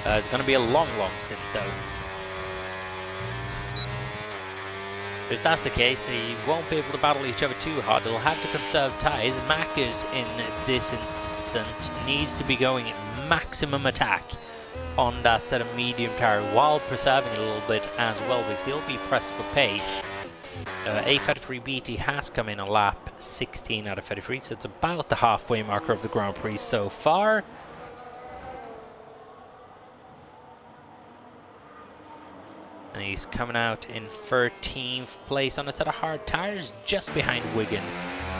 It's going to be a long stint though. If that's the case, they won't be able to battle each other too hard. They'll have to conserve tyres. Mackers in this instant needs to be going maximum attack on that set of medium tire while preserving a little bit as well, because he'll be pressed for pace. A33 BT has come in a lap 16 out of 33, so it's about the halfway marker of the Grand Prix so far. And he's coming out in 13th place on a set of hard tires, just behind Wigan,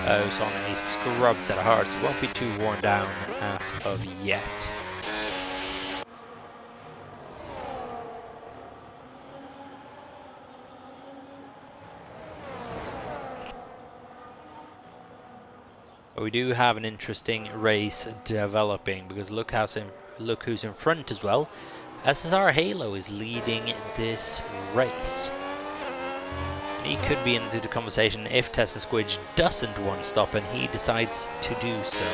who's on a scrub set of hards, so won't be too worn down as of yet. But we do have an interesting race developing, because look who's in front as well. SSR Halo is leading this race. He could be into the conversation if Tessa Squidge doesn't want to stop and he decides to do so.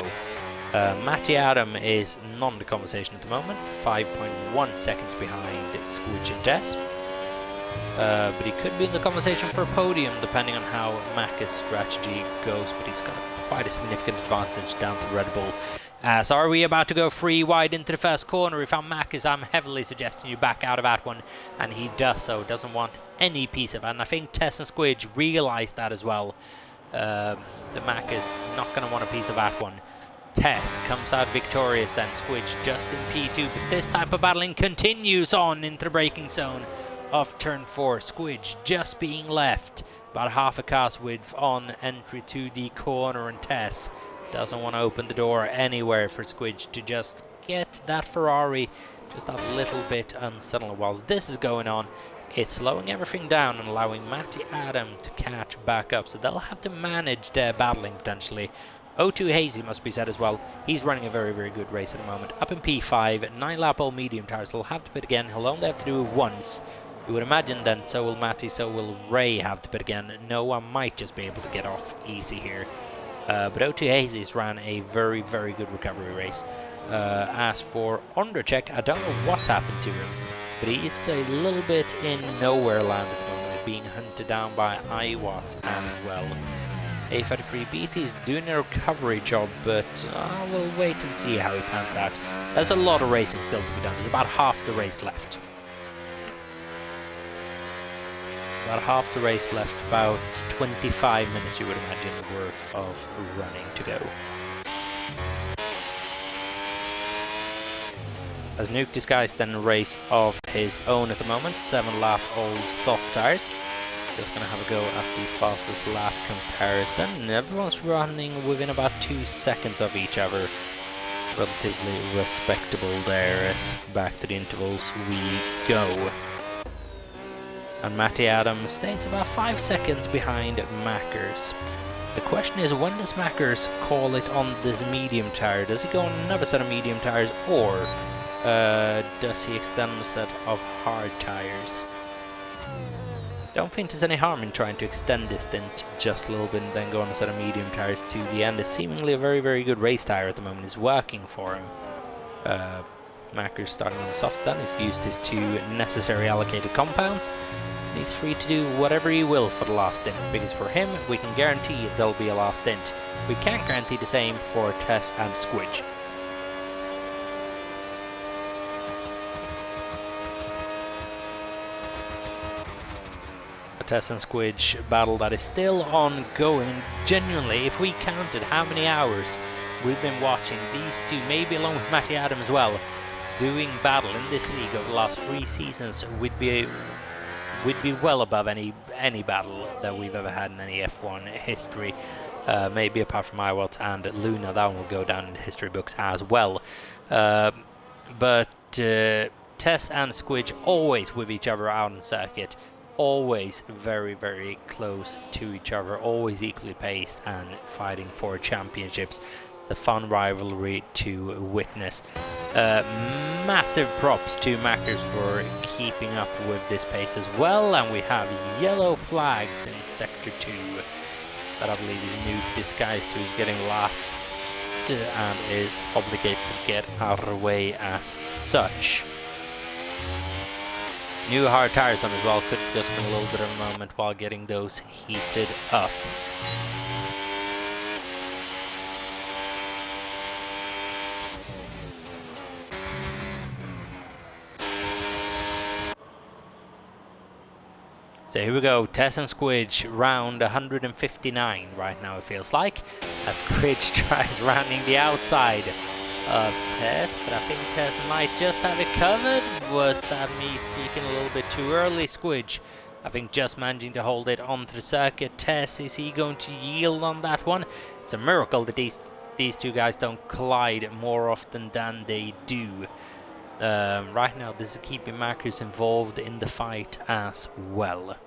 Matty Adam is not in the conversation at the moment, 5.1 seconds behind Squidge and Tess. But he could be in the conversation for a podium depending on how Macca's strategy goes, but he's got quite a significant advantage down to Red Bull. So are we about to go free wide into the first corner? We found Macca's. I'm heavily suggesting you back out of that one, and he does so, doesn't want any piece of it, and I think Tess and Squidge realised that as well. The Macca's not going to want a piece of that one. Tess comes out victorious then, Squidge just in P2, but this type of battling continues on into the braking zone of turn 4. Squidge just being left about half a car's width on entry to the corner, and Tess doesn't want to open the door anywhere for Squidge to just get that Ferrari just a little bit unsettled. Whilst this is going on, it's slowing everything down and allowing Matty Adam to catch back up, so they'll have to manage their battling potentially. O2 Hazy must be said as well. He's running a very, very good race at the moment. Up in P5, 9-lap all medium tires. He'll have to pit again. He'll only have to do it once. You would imagine then so will Matty, so will Ray have to pit again. Noah might just be able to get off easy here. But O2 Hazy's ran a very, very good recovery race. As for Undercheck, I don't know what's happened to him, but he's a little bit in nowhere land at the moment, being hunted down by iWatt as well. A33 BT's doing a recovery job, but we'll wait and see how he pans out. There's a lot of racing still to be done. There's about half the race left. About half the race left, about 25 minutes you would imagine worth of running to go. As Nuke disguised then a race of his own at the moment, 7-lap all soft tires. Just going to have a go at the fastest lap comparison, and everyone's running within about 2 seconds of each other. Relatively respectable there, as back to the intervals we go. And Matty Adam stays about 5 seconds behind Mackers. The question is, when does Mackers call it on this medium tire? Does he go on another set of medium tires, or does he extend the set of hard tires? Don't think there's any harm in trying to extend this stint just a little bit and then go on a set of medium tires to the end. It's seemingly a very, very good race tire at the moment. It's working for him. Mackers starting on the soft then. He's used his 2 necessary allocated compounds. He's free to do whatever he will for the last stint, because for him, we can guarantee there'll be a last stint. We can't guarantee the same for Tess and Squidge. A Tess and Squidge battle that is still ongoing. Genuinely, if we counted how many hours we've been watching these two, maybe along with Matty Adam as well, doing battle in this league over the last 3 seasons, we'd be well above any battle that we've ever had in any F1 history. Maybe apart from iWatt and Luna, that one will go down in the history books as well. But Tess and Squidge always with each other out on circuit, always very, very close to each other, always equally paced and fighting for championships. It's a fun rivalry to witness. Massive props to Mackers for keeping up with this pace as well, and we have yellow flags in Sector 2 that I believe is Nuke disguised who's getting lapped and is obligated to get out of the way as such. New hard tires on as well, could just been a little bit of a moment while getting those heated up. So here we go, Tess and Squidge, round 159 right now it feels like, as Squidge tries rounding the outside of Tess, but I think Tess might just have it covered. Was that me speaking a little bit too early? Squidge, I think, just managing to hold it onto the circuit. Tess, is he going to yield on that one? It's a miracle that these two guys don't collide more often than they do. Right now this is keeping Marcus involved in the fight as well.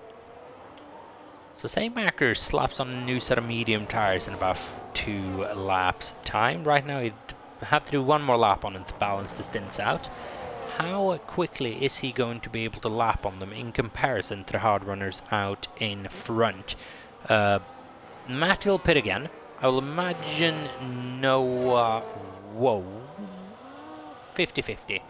So say Marcus slaps on a new set of medium tires in about 2 laps time. Right now he'd have to do 1 more lap on him to balance the stints out. How quickly is he going to be able to lap on them in comparison to the hard runners out in front? Matt will pit again. I will imagine Noah... whoa. 50-50.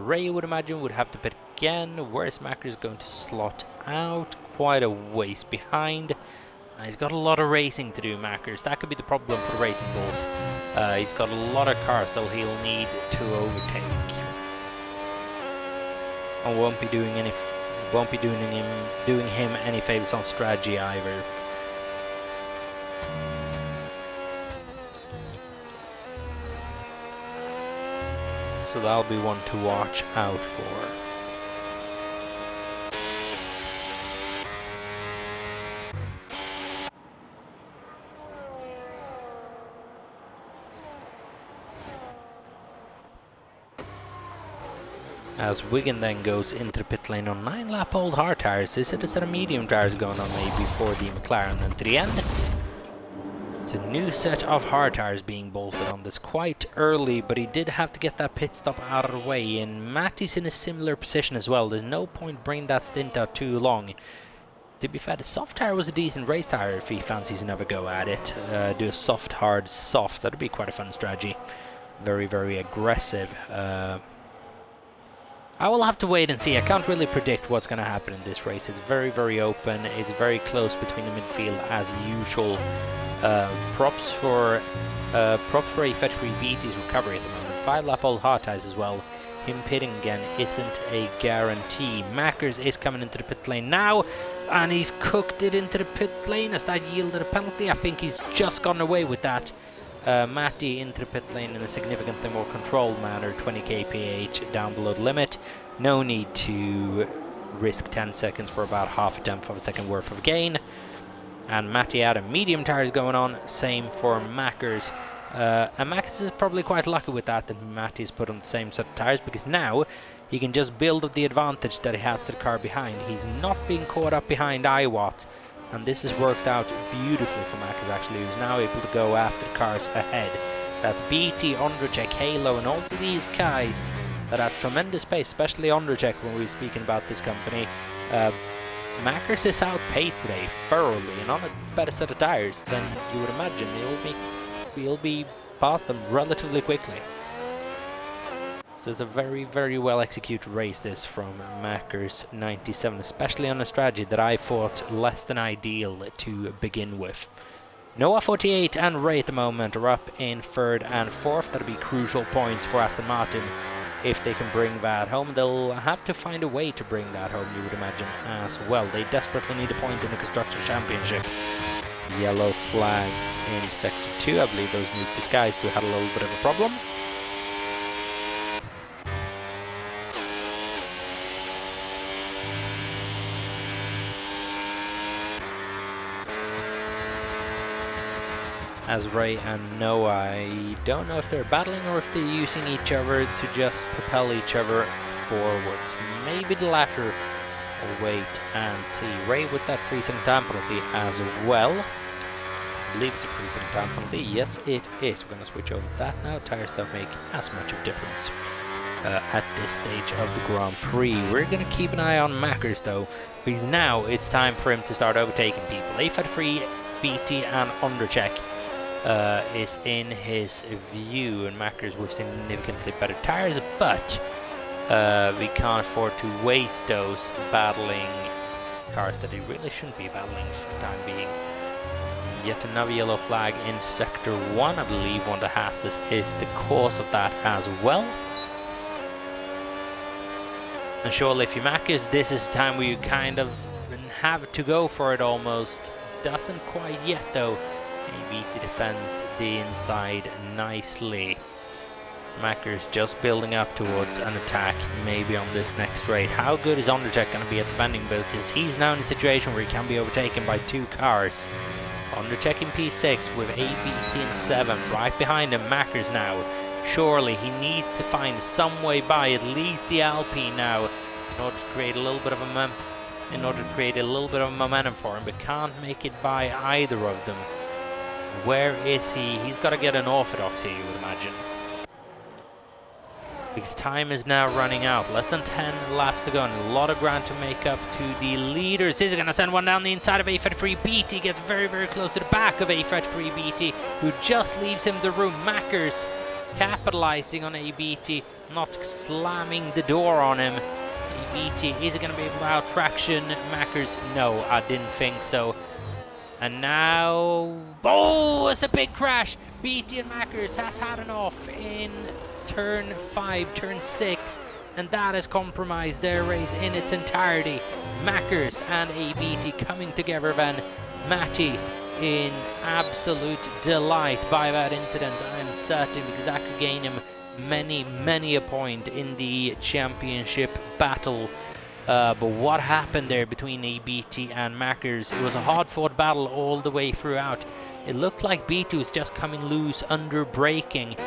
Ray, would imagine, would have to pit again. Where's Marcus going to slot out? Quite a ways behind. He's got a lot of racing to do, Marcus. That could be the problem for the racing bulls. He's got a lot of cars that he'll need to overtake. And won't be doing him any favors on strategy either. So that'll be one to watch out for. As Wigan then goes into the pit lane on 9-lap-old hard tires. Is it a set of medium tires going on maybe for the McLaren? And to the end, it's a new set of hard tires being bolted on. That's quite early, but he did have to get that pit stop out of the way. And Matty's in a similar position as well. There's no point bringing that stint out too long. To be fair, the soft tire was a decent race tire if he fancies another go at it. Do a soft, hard, soft. That'd be quite a fun strategy. Very, very aggressive. I will have to wait and see. I can't really predict what's going to happen in this race. It's very, very open. It's very close between the midfield as usual. Props for a fetch-free beat his recovery at the moment. 5-lap-old hard tires as well. Him pitting again isn't a guarantee. Mackers is coming into the pit lane now, and he's cooked it into the pit lane as that yielded a penalty. I think he's just gotten away with that. Matty into the pit lane in a significantly more controlled manner, 20 kph down below the limit. No need to risk 10 seconds for about half a tenth of a second worth of gain. And Matty had a medium tires going on, same for Mackers. And Mackers is probably quite lucky with that Matty's put on the same set of tires, because now he can just build up the advantage that he has to the car behind. He's not being caught up behind Iwatt. And this has worked out beautifully for Mackers actually, who's now able to go after the cars ahead. That's BT, Undercheck, Halo, and all of these guys that have tremendous pace, especially Undercheck when we were speaking about this company. Mackers is outpaced today thoroughly, and on a better set of tires than you would imagine. He'll be past them relatively quickly. So it's a very, very well executed race this from Mackers 97, especially on a strategy that I thought less than ideal to begin with. Noah 48 and Ray at the moment are up in 3rd and 4th. That'll be crucial points for Aston Martin if they can bring that home. They'll have to find a way to bring that home, you would imagine, as well. They desperately need a point in the Constructors' Championship. Yellow flags in Sector 2. I believe those these guys two had a little bit of a problem. As Ray and Noah, I don't know if they're battling or if they're using each other to just propel each other forwards. Maybe the latter. I'll wait and see. Ray with that freezing time penalty as well. I believe it's a freezing time penalty. Yes, it is. We're going to switch over to that now. Tires don't make as much of a difference at this stage of the Grand Prix. We're going to keep an eye on Mackers though, because now it's time for him to start overtaking people. A-Fed-Free, BT and Undercheck is in his view, and Mackers with significantly better tires, but we can't afford to waste those battling cars that they really shouldn't be battling for the time being. Yet another yellow flag in Sector 1. I believe one of the Hasses is the cause of that as well. And surely if you Mackers, this is the time where you kind of have to go for it almost. Doesn't quite yet though. ABT defends the inside nicely. Macker's just building up towards an attack, maybe on this next straight. How good is Undertech going to be at defending? Because he's now in a situation where he can be overtaken by 2 cars. Undertech in P6 with ABT in 7th, right behind him. Macker's now. Surely he needs to find some way by at least the Alpine now in order to create a little bit of a momentum for him, but can't make it by either of them. Where is he? He's got to get an orthodox here, you would imagine. Because time is now running out. Less than 10 laps to go and a lot of ground to make up to the leaders. Is going to send one down the inside of A33 BT. Gets very, very close to the back of A33 BT, who just leaves him the room. Mackers capitalizing on ABT, not slamming the door on him. ABT, is it going to be able to out traction Mackers? No, I didn't think so. And now, oh, it's a big crash. BT and Mackers has had an off in turn 5, turn 6, and that has compromised their race in its entirety. Mackers and ABT coming together then. Matty in absolute delight by that incident, I'm certain, because that could gain him many a point in the championship battle. But what happened there between ABT and Mackers? It was a hard-fought battle all the way throughout. It looked like BT was just coming loose under braking.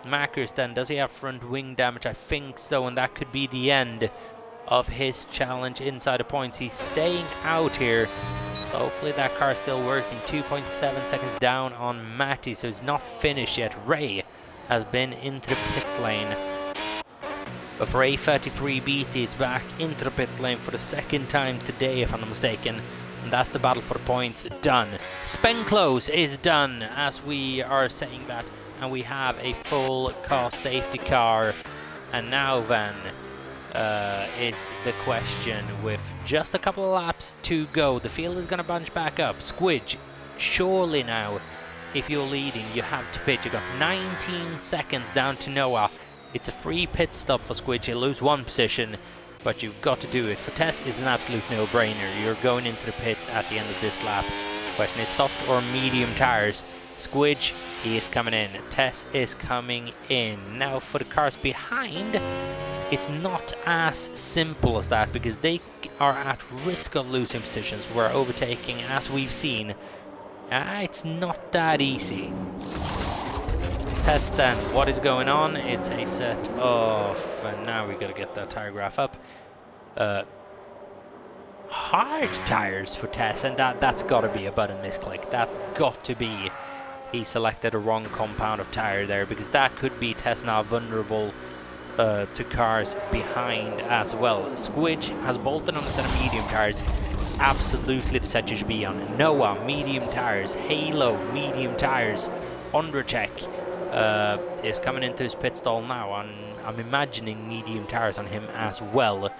Mackers then, does he have front wing damage? I think so, and that could be the end of his challenge inside the points. He's staying out here, so hopefully that car's still working. 2.7 seconds down on Matty, so he's not finished yet. Ray has been into the pit lane, but for A33 BT it's back into the pit lane for the second time today, if I'm not mistaken, and that's the battle for the points done. Spenclose is done as we are saying that, and we have a full car safety car. And now then is the question, with just a couple of laps to go, the field is going to bunch back up. Squidge, surely now, if you're leading, you have to pit. You've got 19 seconds down to Noah. It's a free pit stop for Squidge. He'll lose 1 position, but you've got to do it. For Tess, it's an absolute no-brainer. You're going into the pits at the end of this lap. Question is soft or medium tires. Squidge, he is coming in. Tess is coming in. Now for the cars behind, it's not as simple as that, because they are at risk of losing positions, where overtaking, as we've seen, it's not that easy. Tess then, what is going on? It's a set off, and now we got to get that tire graph up. Hard tires for Tess, and that's got to be a button misclick. That's got to be he selected a wrong compound of tire there, because that could be Tess now vulnerable to cars behind as well. Squidge has bolted on a set of medium tires. Absolutely the set you should be on. Noah, medium tires. Halo, medium tires. Undercheck is coming into his pit stall now, and I'm imagining medium tires on him as well.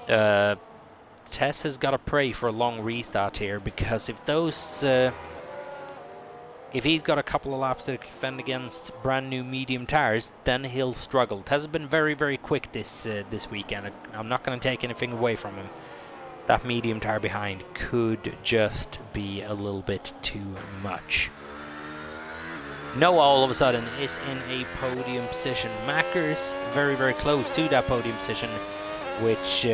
Tess has got to pray for a long restart here, because if those if he's got a couple of laps to defend against brand new medium tires, then he'll struggle. Tess has been very quick this weekend. I'm not going to take anything away from him. That medium tire behind could just be a little bit too much. Noah all of a sudden is in a podium position. Mackers very close to that podium position, which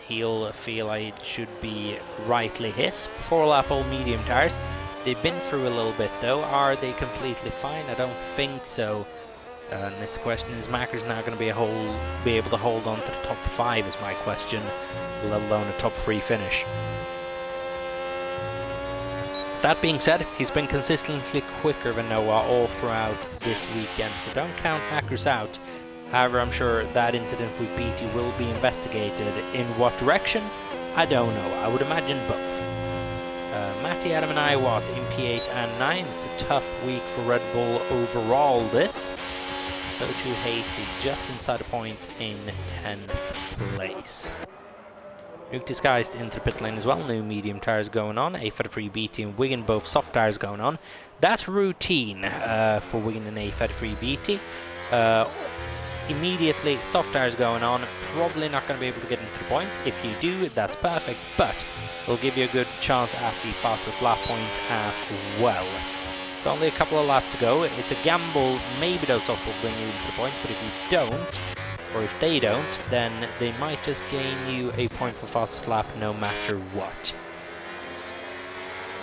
he'll feel like it should be rightly his. 4-lap all medium tires. They've been through a little bit though. Are they completely fine? I don't think so. And this question is, Mackers now going to be able to hold on to the top 5 is my question, let alone a top 3 finish. That being said, he's been consistently quicker than Noah all throughout this weekend, so don't count Mackers out. However, I'm sure that incident with BT will be investigated. In what direction? I don't know. I would imagine both. Matty, Adam and I, Watt in P8 and 9. It's a tough week for Red Bull overall this. So too Hasty, just inside the points in 10th place. Nuke disguised into the pit lane as well. New medium tires going on. A33 BT and Wigan, both soft tires going on. That's routine for Wigan and A33 BT. immediately, soft tires going on, probably not going to be able to get into the points. If you do, that's perfect, but it'll give you a good chance at the fastest lap point as well. It's only a couple of laps to go. It's a gamble, maybe those softs will bring you into the points, but if you don't, or if they don't, then they might just gain you a point for fastest lap no matter what.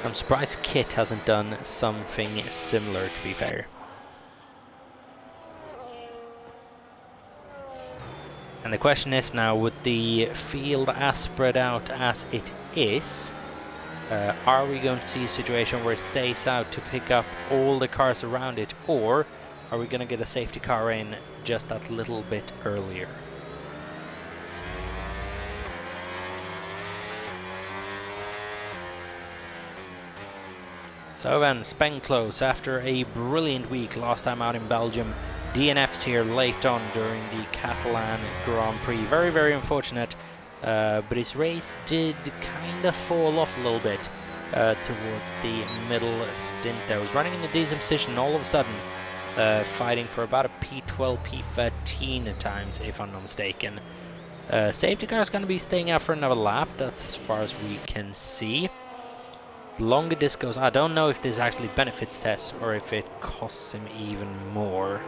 I'm surprised Kit hasn't done something similar, to be fair. And the question is now, with the field as spread out as it is, are we going to see a situation where it stays out to pick up all the cars around it, or are we going to get a safety car in just that little bit earlier? So then, Spenclose, after a brilliant week last time out in Belgium, DNFs here late on during the Catalan Grand Prix. Very, very unfortunate, but his race did kind of fall off a little bit towards the middle stint there. Was running in a decent position, all of a sudden fighting for about a P12, P13 at times, if I'm not mistaken. Safety car is going to be staying out for another lap, that's as far as we can see. The longer this goes, I don't know if this actually benefits Tess or if it costs him even more.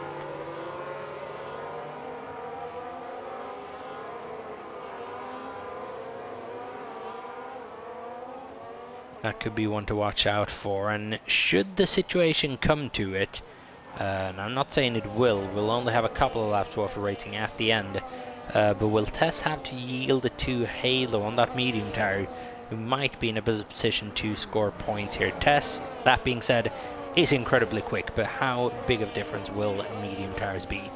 That could be one to watch out for, and should the situation come to it, and I'm not saying it will, we'll only have a couple of laps worth of racing at the end, but will Tess have to yield to Halo on that medium tire, who might be in a position to score points here. Tess, that being said, is incredibly quick, but how big of a difference will medium tires be?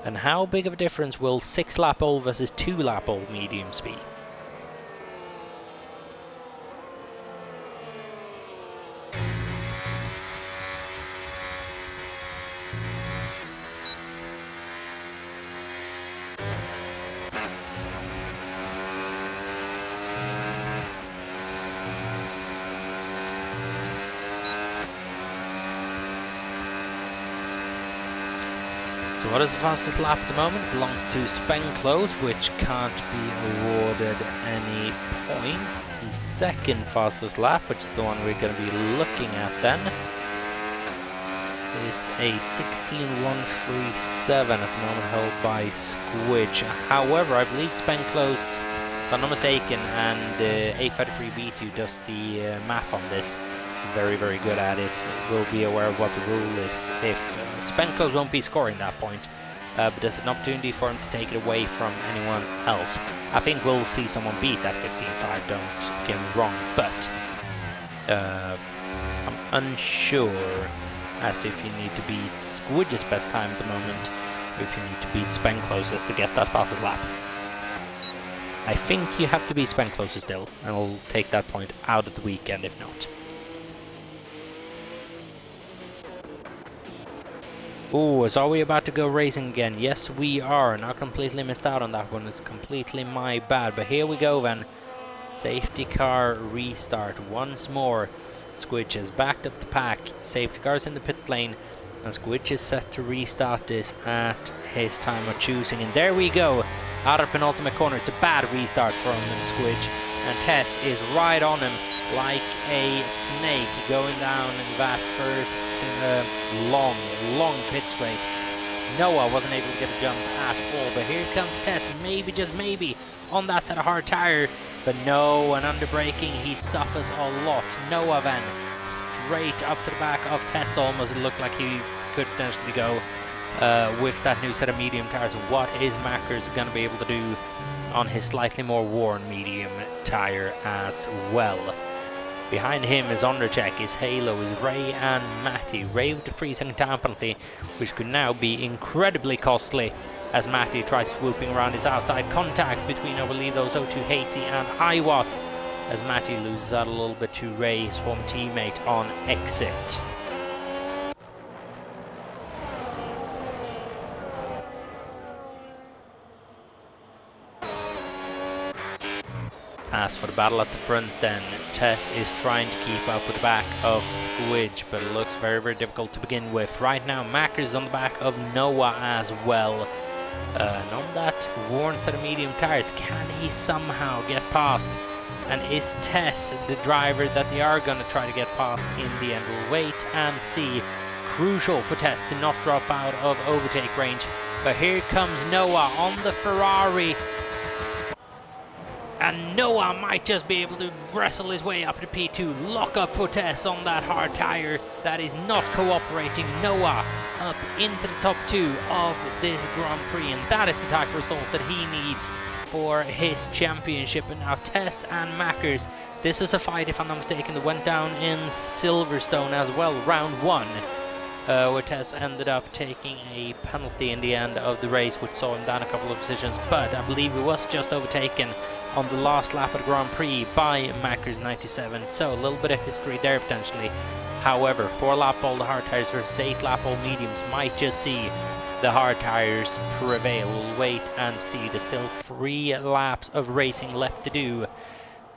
And how big of a difference will 6-lap old versus 2-lap old mediums be? So what is the fastest lap at the moment? Belongs to Spenclose, which can't be awarded any points. The second fastest lap, which is the one we're going to be looking at then, is a 16.137 at the moment, held by Squidge. However, I believe Spenclose, if I'm not mistaken, and A33B2 does the math on this. Very, very good at it. Will be aware of what the rule is. If Spenclose won't be scoring that point, but there's an opportunity for him to take it away from anyone else. I think we'll see someone beat that 15.5, don't get me wrong, but I'm unsure as to if you need to beat Squidge's best time at the moment, or if you need to beat Spenclose's to get that fastest lap. I think you have to beat Spenclose's still, and we'll take that point out of the weekend if not. Oh, so are we about to go racing again? Yes, we are. Not completely missed out on that one. It's completely my bad. But here we go then. Safety car restart once more. Squidge has backed up the pack. Safety car's in the pit lane. And Squidge is set to restart this at his time of choosing. And there we go. Out of penultimate corner. It's a bad restart from Squidge. And Tess is right on him like a snake going down that first long pit straight. Noah wasn't able to get a jump at all, but here comes Tess, maybe, just maybe, on that set of hard tire, but no, and under braking he suffers a lot. Noah then straight up to the back of Tess, almost. It looked like he could potentially go with that new set of medium tires. What is Mackers going to be able to do on his slightly more worn medium tire as well? Behind him is Undercheck, is Halo, is Ray and Matty. Ray with the 3-second time penalty, which could now be incredibly costly as Matty tries swooping around his outside contact between, I believe, those O2 Hasey and Iwat, as Matty loses out a little bit to Ray, his former teammate, on exit. As for the battle at the front then, Tess is trying to keep up with the back of Squidge, but it looks very, very difficult to begin with. Right now, Mackers on the back of Noah as well. And on that worn set of medium tires, can he somehow get past? And is Tess the driver that they are going to try to get past in the end? We'll wait and see. Crucial for Tess to not drop out of overtake range. But here comes Noah on the Ferrari. And Noah might just be able to wrestle his way up to P2. Lock up for Tess on that hard tire that is not cooperating. Noah up into the top 2 of this Grand Prix. And that is the type of result that he needs for his championship. And now Tess and Mackers. This is a fight, if I'm not mistaken, that went down in Silverstone as well. Round 1. Where Tess ended up taking a penalty in the end of the race, which saw him down a couple of positions. But I believe he was just overtaken on the last lap of the Grand Prix by Mackers 97, so a little bit of history there potentially. However, 4 lap all the hard tires versus 8 lap all mediums might just see the hard tires prevail. We'll wait and see. There's still 3 laps of racing left to do,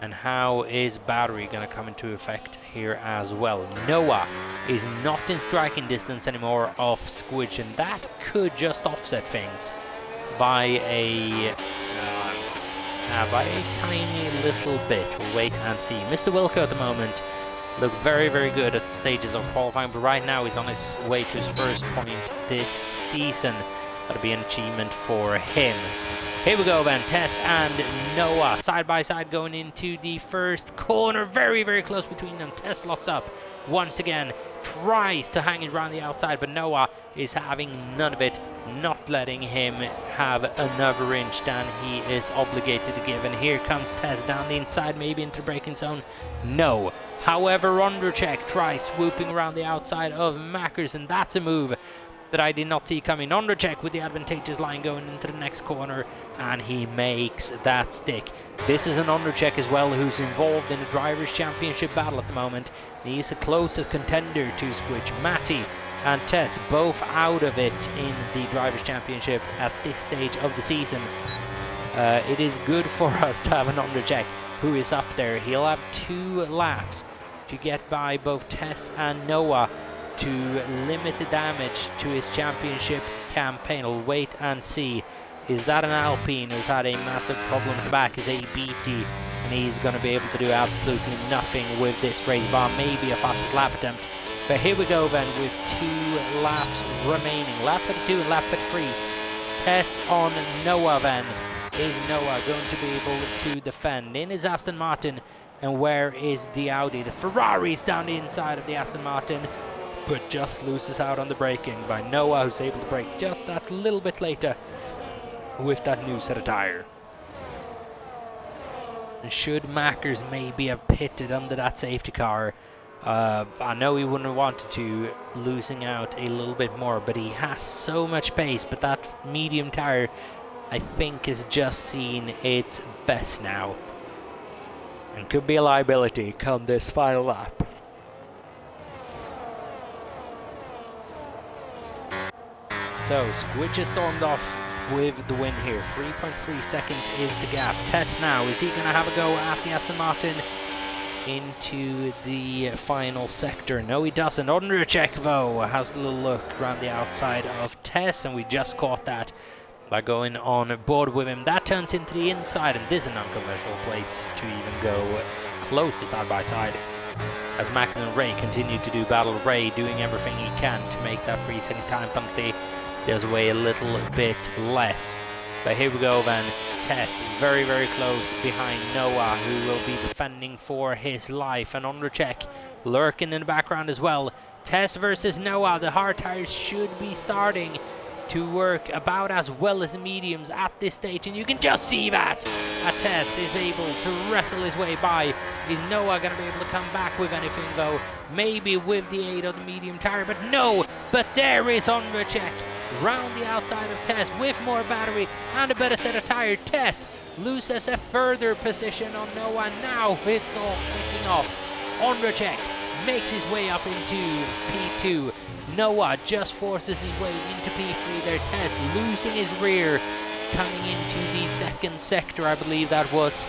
and how is battery going to come into effect here as well? Noah is not in striking distance anymore of Squidge, and that could just offset things by a tiny little bit. We'll wait and see. Mr. Wilco at the moment looked very, very good at stages of qualifying, but right now he's on his way to his first point this season. That'll be an achievement for him. Here we go then, Tess and Noah side by side going into the first corner. Very, very close between them. Tess locks up once again, tries to hang it around the outside, but Noah is having none of it, not letting him have another inch than he is obligated to give. And here comes Tess down the inside, maybe into the braking zone. No. However, Undercheck tries swooping around the outside of Mackers, and that's a move that I did not see coming. Undercheck with the advantageous line going into the next corner, and he makes that stick. This is an Undercheck as well who's involved in the Drivers' Championship battle at the moment. He's the closest contender to Squidge. Matty and Tess both out of it in the Drivers' Championship at this stage of the season. It is good for us to have an Undercheck who is up there. He'll have 2 laps to get by both Tess and Noah to limit the damage to his championship campaign. We'll wait and see. Is that an Alpine who's had a massive problem at the back? Is ABT, and he's going to be able to do absolutely nothing with this race bar. Maybe a fastest lap attempt. But here we go then with 2 laps remaining. Lap 32 and lap 33. Tess on Noah then. Is Noah going to be able to defend in his Aston Martin? And where is the Audi? The Ferrari's down the inside of the Aston Martin, but just loses out on the braking by Noah, who's able to brake just that little bit later with that new set of tire. And should Mackers maybe have pitted under that safety car, I know he wouldn't have wanted to, losing out a little bit more, but he has so much pace. But that medium tire, I think, is just seen its best now, and could be a liability come this final lap. So Squidge has stormed off with the win here. 3.3 seconds is the gap. Tess now, is he going to have a go at the Aston Martin into the final sector? No, he doesn't. Undercheck though has a little look around the outside of Tess, and we just caught that by going on board with him. That turns into the inside, and this is an unconventional place to even go close to side by side, as Max and Ray continue to do battle. Ray doing everything he can to make that free sitting time penalty does weigh a little bit less. But here we go then. Tess very, very close behind Noah, who will be defending for his life. And Undercheck lurking in the background as well. Tess versus Noah. The hard tires should be starting to work about as well as the mediums at this stage, and you can just see that Tess is able to wrestle his way by. Is Noah going to be able to come back with anything though? Maybe with the aid of the medium tire, but no. But there is Undercheck round the outside of Tess with more battery and a better set of tire. Tess loses a further position on Noah. Now it's all kicking off. Undercheck makes his way up into P2. Noah just forces his way into P3 there. Tess losing his rear coming into the second sector, I believe that was.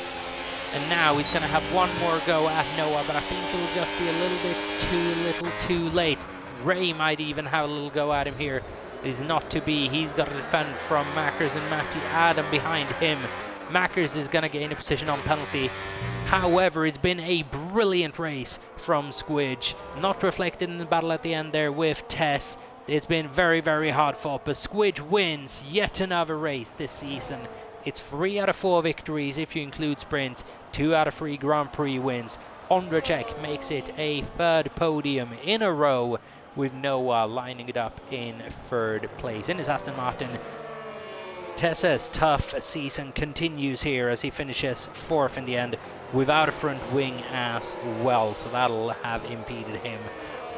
And now he's going to have one more go at Noah, but I think it will just be a little bit too late. Ray might even have a little go at him here. is not to be. He's got to defend from Mackers and Matty Adam behind him. Mackers is going to gain a position on penalty. However, it's been a brilliant race from Squidge. Not reflected in the battle at the end there with Tess. It's been very, very hard fought, but Squidge wins yet another race this season. It's 3 out of 4 victories if you include sprints, 2 out of 3 Grand Prix wins. Ondrzejczyk makes it a 3rd podium in a row, with Noah lining it up in 3rd place in his Aston Martin. Tessa's tough season continues here as he finishes 4th in the end without a front wing as well, so that'll have impeded him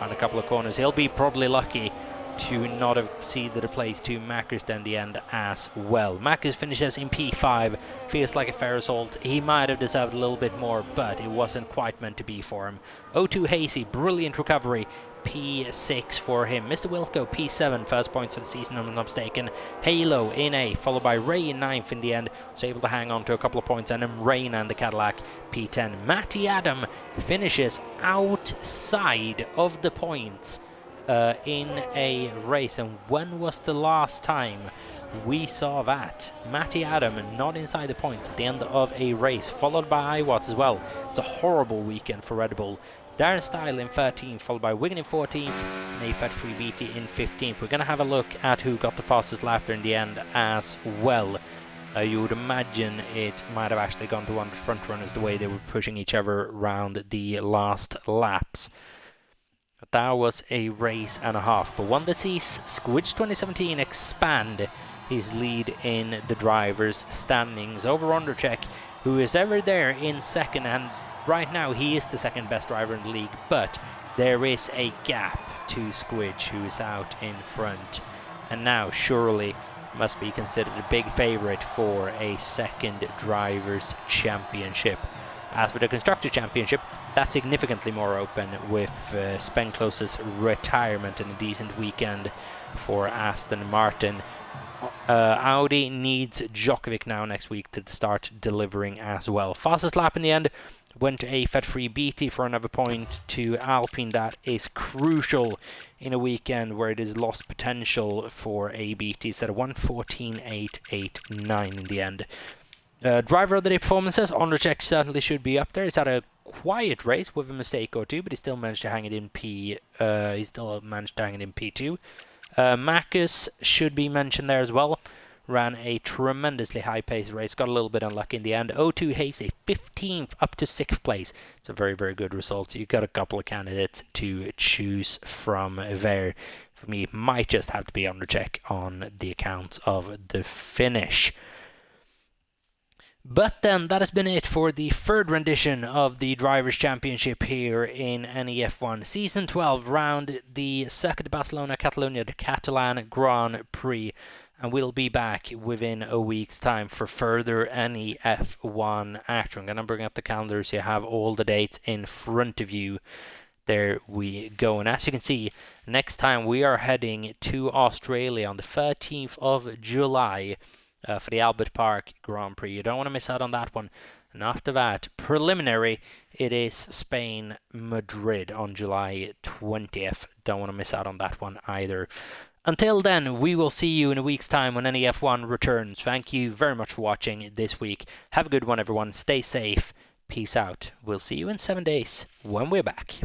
on a couple of corners. He'll be probably lucky to not have ceded a place to Mackers down the end as well. Mackers finishes in P5, feels like a fair result. He might have deserved a little bit more, but it wasn't quite meant to be for him. O2 Hasey, brilliant recovery, P6 for him. Mr. Wilco, P7, first points of the season, if I'm not mistaken. Halo in A, followed by Ray in 9th in the end, was able to hang on to a couple of points, and then Rain and the Cadillac, P10. Matty Adam finishes outside of the points in a race, and when was the last time we saw that? Matty Adam not inside the points at the end of a race, followed by Iwat as well. It's a horrible weekend for Red Bull. Darren Style in 13th, followed by Wigan in 14th, and A53 BT in 15th. We're going to have a look at who got the fastest lap there in the end as well. You would imagine it might have actually gone to one of the front runners the way they were pushing each other around the last laps. But that was a race and a half. But one that sees Squidge 2017 expand his lead in the drivers' standings over Ondrzejczyk, who is ever there in 2nd, and right now he is the 2nd best driver in the league, but there is a gap to Squidge, who is out in front, and now surely must be considered a big favourite for a 2nd Drivers' Championship. As for the Constructor Championship, that's significantly more open, with Spenclose's retirement and a decent weekend for Aston Martin. Audi needs Djokovic now next week to start delivering as well. Fastest lap in the end went to a FET3 BT for another point to Alpine. That is crucial in a weekend where it is lost potential for a BT. It's at a 1:14.889 in the end. Driver of the day performances, Ondrzejczyk certainly should be up there. It's had a quiet race with a mistake or two, but he still managed to hang it in P2. Marcus should be mentioned there as well. Ran a tremendously high-paced race, got a little bit unlucky in the end. O2 Hasey, 15th up to 6th place. It's a very, very good result. You've got a couple of candidates to choose from there. For me, it might just have to be Ondrzejczyk on the account of the finish. But then that has been it for the 3rd rendition of the Drivers' Championship here in NEF1. Season 12 round the Circuit de Barcelona, Catalunya, the Catalan Grand Prix. And we'll be back within a week's time for further NEF1 action. I'm going to bring up the calendar so you have all the dates in front of you. There we go. And as you can see, next time we are heading to Australia on the 13th of July. For the Albert Park Grand Prix. You don't want to miss out on that one. And after that, preliminary, it is Spain, Madrid on July 20th. Don't want to miss out on that one either. Until then, we will see you in a week's time when NEF1 returns. Thank you very much for watching this week. Have a good one, everyone. Stay safe. Peace out. We'll see you in 7 days when we're back.